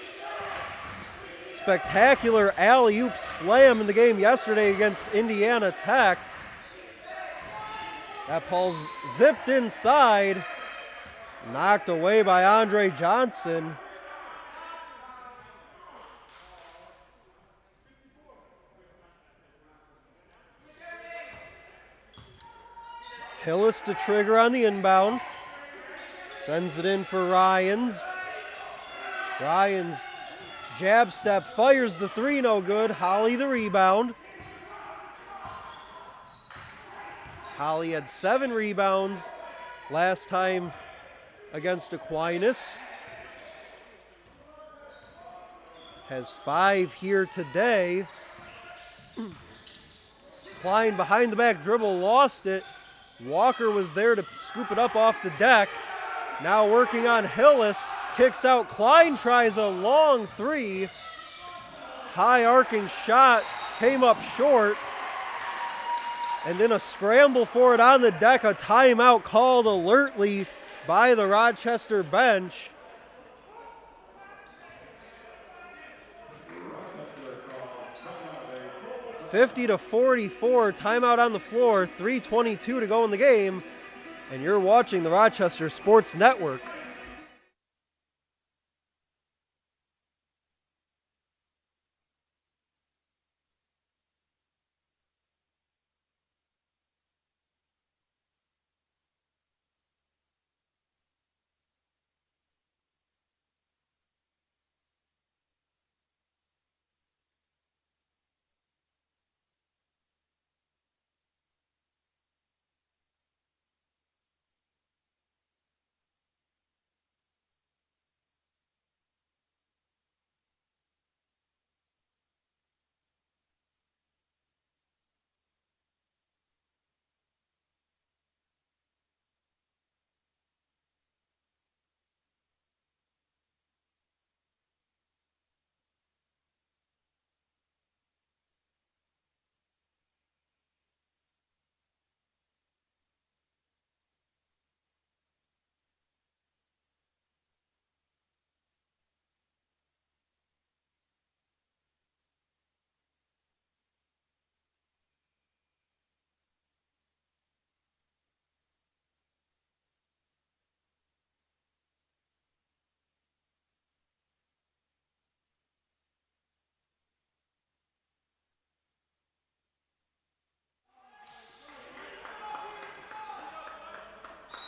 spectacular alley-oop slam in the game yesterday against Indiana Tech. That ball's zipped inside, knocked away by Andre Johnson. Hillis to trigger on the inbound. Sends it in for Ryans. Ryans jab step, fires the three, no good. Holly the rebound. Holly had 7 rebounds last time against Aquinas. Has 5 here today. Klein behind the back dribble, lost it. Walker was there to scoop it up off the deck. Now working on Hillis, kicks out. Klein tries a long 3. High arcing shot, came up short. And then a scramble for it on the deck, a timeout called alertly by the Rochester bench. 50-44, timeout on the floor, 3:22 to go in the game, and you're watching the Rochester Sports Network.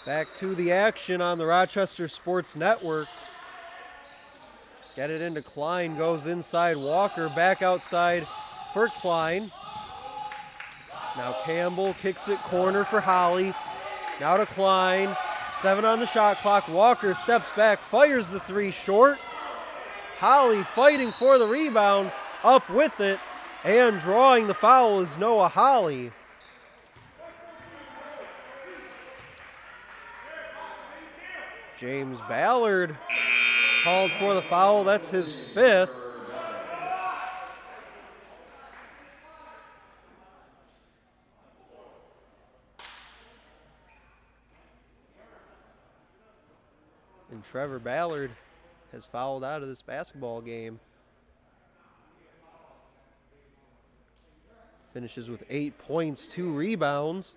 Back to the action on the Rochester Sports Network. Get it into Klein, goes inside Walker, back outside for Klein. Now Campbell kicks it corner for Holly. Now to Klein, 7 on the shot clock. Walker steps back, fires the 3 short. Holly fighting for the rebound, up with it, and drawing the foul is Noah Holly. James Ballard called for the foul. That's his 5th. And Trevor Ballard has fouled out of this basketball game. Finishes with 8 points, 2 rebounds.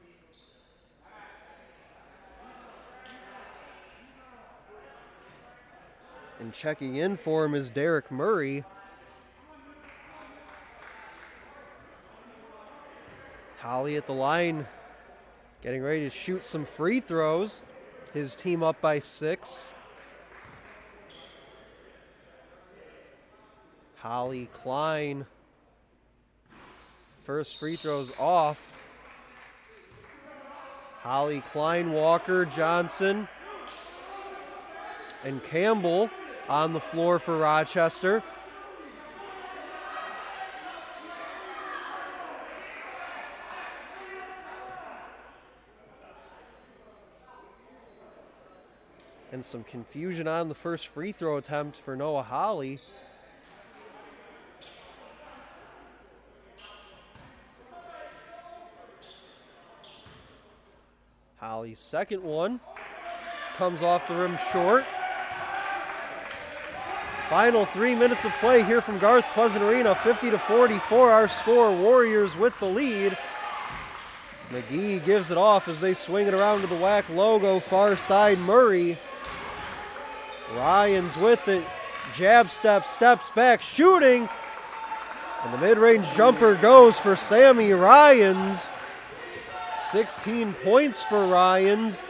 And checking in for him is Derek Murray. Holly at the line, getting ready to shoot some free throws. His team up by 6. Holly, Klein. First free throws off. Holly, Klein, Walker, Johnson, and Campbell on the floor for Rochester. And some confusion on the first free throw attempt for Noah Holly. Holly's second one comes off the rim short. Final 3 minutes of play here from Garth Pleasant Arena. 50-44 our score. Warriors with the lead. McGee gives it off as they swing it around to the WAC logo. Far side Murray. Ryans with it. Jab step, steps back, shooting. And the mid-range jumper goes for Sammy Ryans. 16 points for Ryans.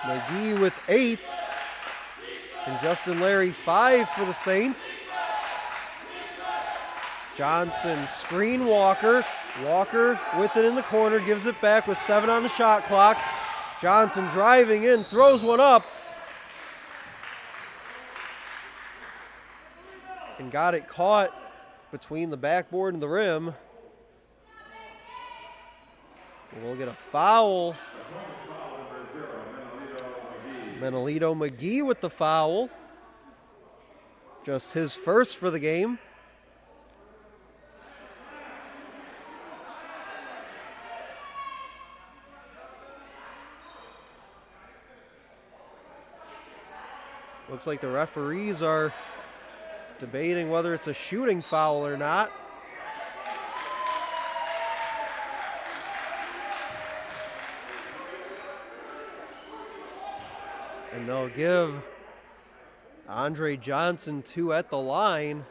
McGee with 8. And Justin Larry 5 for the Saints. Johnson screen Walker. Walker with it in the corner, gives it back with 7 on the shot clock. Johnson driving in, throws one up. And got it caught between the backboard and the rim. We'll get a foul. Menolito McGee with the foul. Just his first for the game. Looks like the referees are debating whether it's a shooting foul or not. And they'll give Andre Johnson 2 at the line.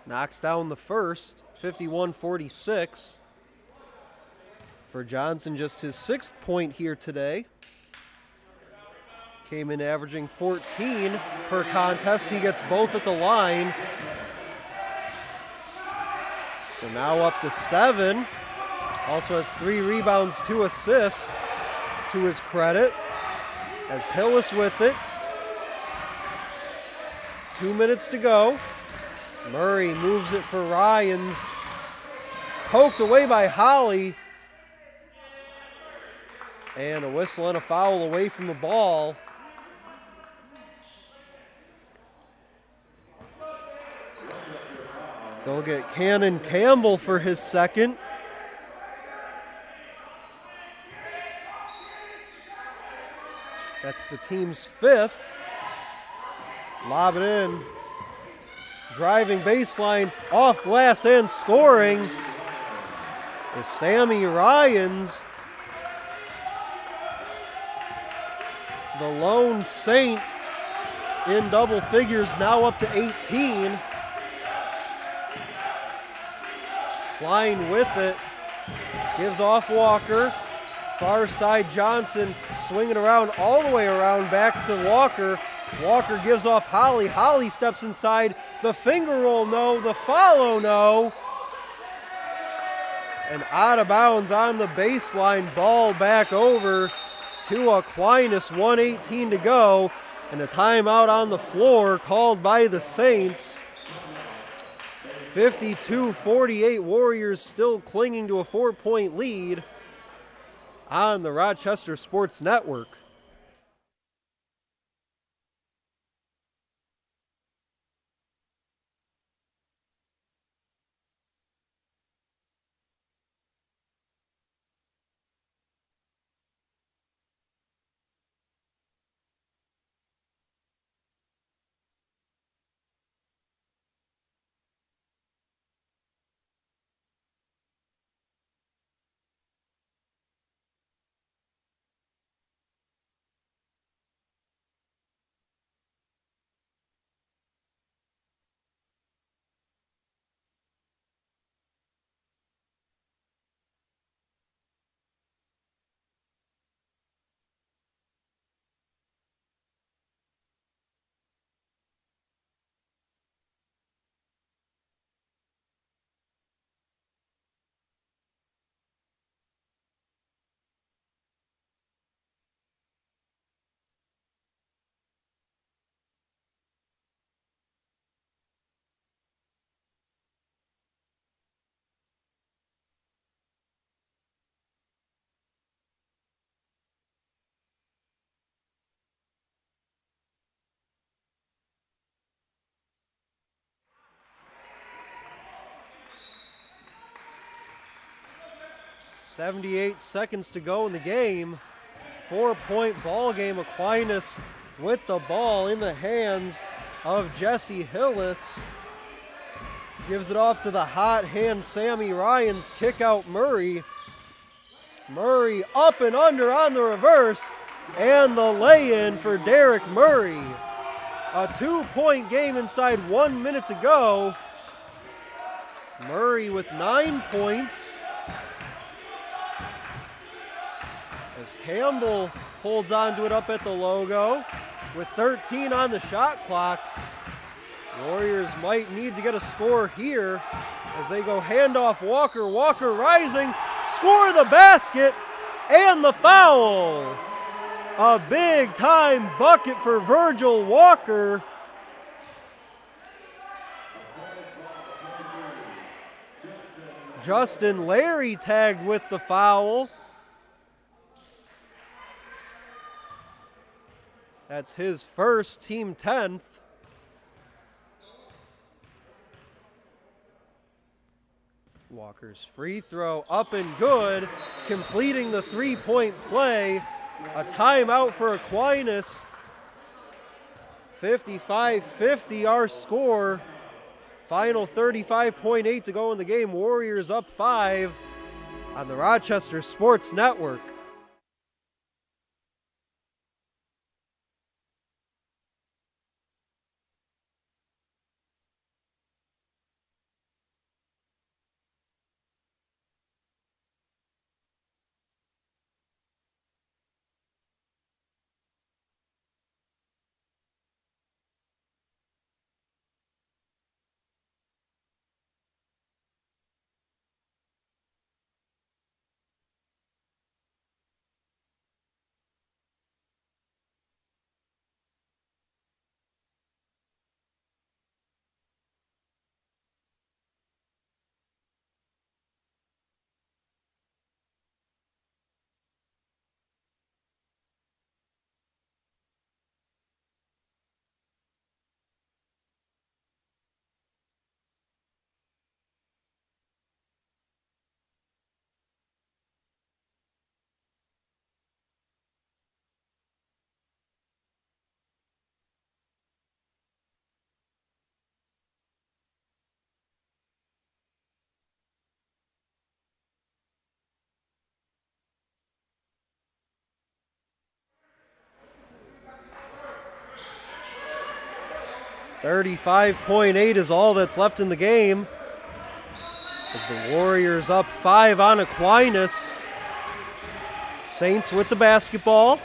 Knocks down the first, 51-46. For Johnson, just his 6th point here today. Came in averaging 14 per contest. He gets both at the line. So now up to 7. Also has 3 rebounds, 2 assists to his credit. As Hillis with it. 2 minutes to go. Murray moves it for Ryans. Poked away by Holly. And a whistle and a foul away from the ball. They'll get Cannon Campbell for his second. That's the team's 5th. Lob it in. Driving baseline, off glass and scoring is Sammy Ryans. The lone Saint in double figures, now up to 18. Klein with it, gives off Walker. Far side Johnson swinging around all the way around back to Walker. Walker gives off Holly. Holly steps inside. The finger roll, no. The follow, no. And out of bounds on the baseline. Ball back over to Aquinas. 1:18 to go. And a timeout on the floor called by the Saints. 52-48. Warriors still clinging to a 4-point lead on the Rochester Sports Network. 78 seconds to go in the game. 4-point ball game. Aquinas with the ball in the hands of Jesse Hillis. Gives it off to the hot hand Sammy Ryans. Kick out Murray. Murray up and under on the reverse. And the lay-in for Derek Murray. A 2-point game inside 1 minute to go. Murray with 9 points. As Campbell holds on to it up at the logo with 13 on the shot clock. Warriors might need to get a score here as they go handoff Walker. Walker rising, score the basket and the foul. A big time bucket for Virgil Walker. Justin Larry tagged with the foul. That's his first, team 10th. Walker's free throw up and good, completing the 3-point play. A timeout for Aquinas. 55-50 our score. Final 35.8 to go in the game. Warriors up 5 on the Rochester Sports Network. .8 is all that's left in the game as the Warriors up 5 on Aquinas. Saints with the basketball.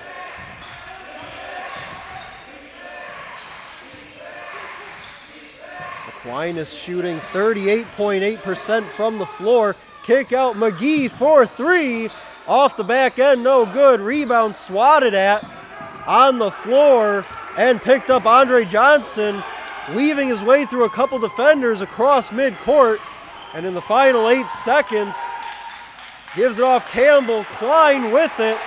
Aquinas shooting 38.8% from the floor. Kick out McGee for 3. Off the back end, no good. Rebound swatted at on the floor and picked up Andre Johnson, weaving his way through a couple defenders across midcourt. And in the final 8 seconds, gives it off Campbell. Klein with it.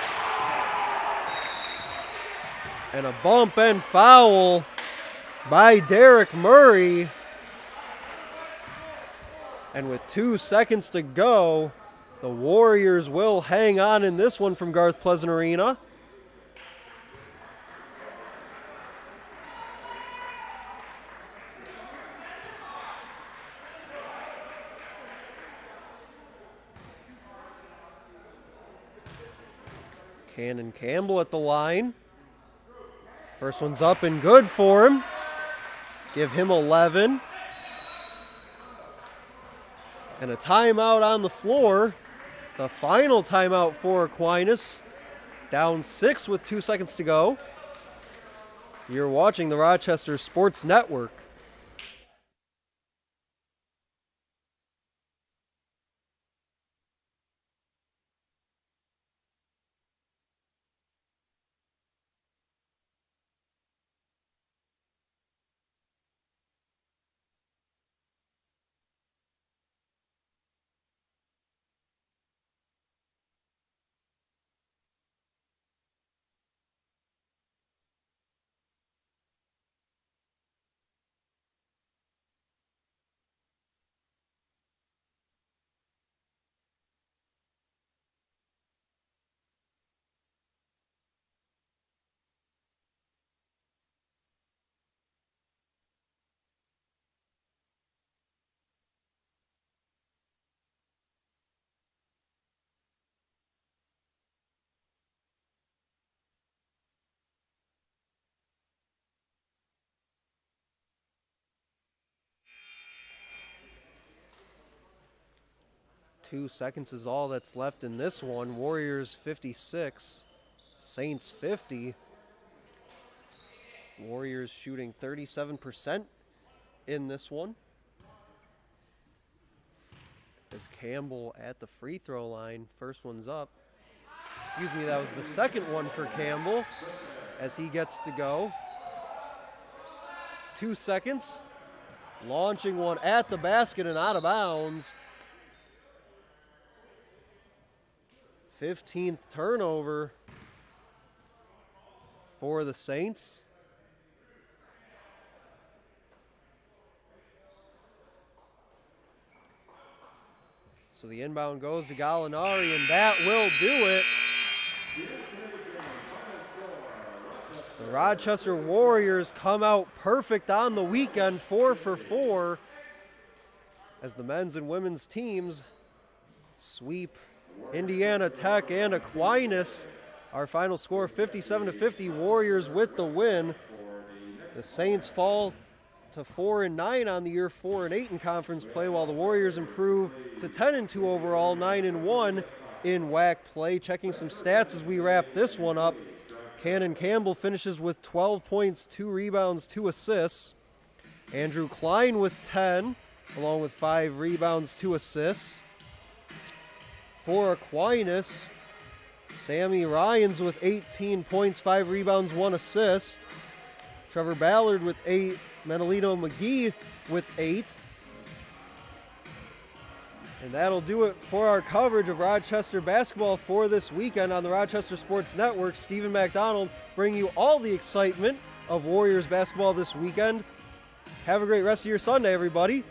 And a bump and foul by Derek Murray. And with 2 seconds to go, the Warriors will hang on in this one from Garth Pleasant Arena. Cannon Campbell at the line. First one's up and good for him. Give him 11. And a timeout on the floor. The final timeout for Aquinas. Down 6 with 2 seconds to go. You're watching the Rochester Sports Network. 2 seconds is all that's left in this one. Warriors 56, Saints 50. Warriors shooting 37% in this one. As Campbell at the free throw line. First one's up. Excuse me, that was the second one for Campbell as he gets to go. 2 seconds. Launching one at the basket and out of bounds. 15th turnover for the Saints. So the inbound goes to Gallinari, and that will do it. The Rochester Warriors come out perfect on the weekend, 4 for 4, as the men's and women's teams sweep Indiana Tech and Aquinas. Our final score 57-50, Warriors with the win. The Saints fall to 4-9 on the year, 4-8 in conference play, while the Warriors improve to 10-2 overall, 9-1 in WAC play. Checking some stats as we wrap this one up. Cannon Campbell finishes with 12 points, 2 rebounds, 2 assists. Andrew Klein with 10, along with 5 rebounds, 2 assists. For Aquinas, Sammy Ryans with 18 points, 5 rebounds, 1 assist. Trevor Ballard with 8. Menelito McGee with 8. And that'll do it for our coverage of Rochester basketball for this weekend on the Rochester Sports Network. Stephen McDonald bringing you all the excitement of Warriors basketball this weekend. Have a great rest of your Sunday, everybody.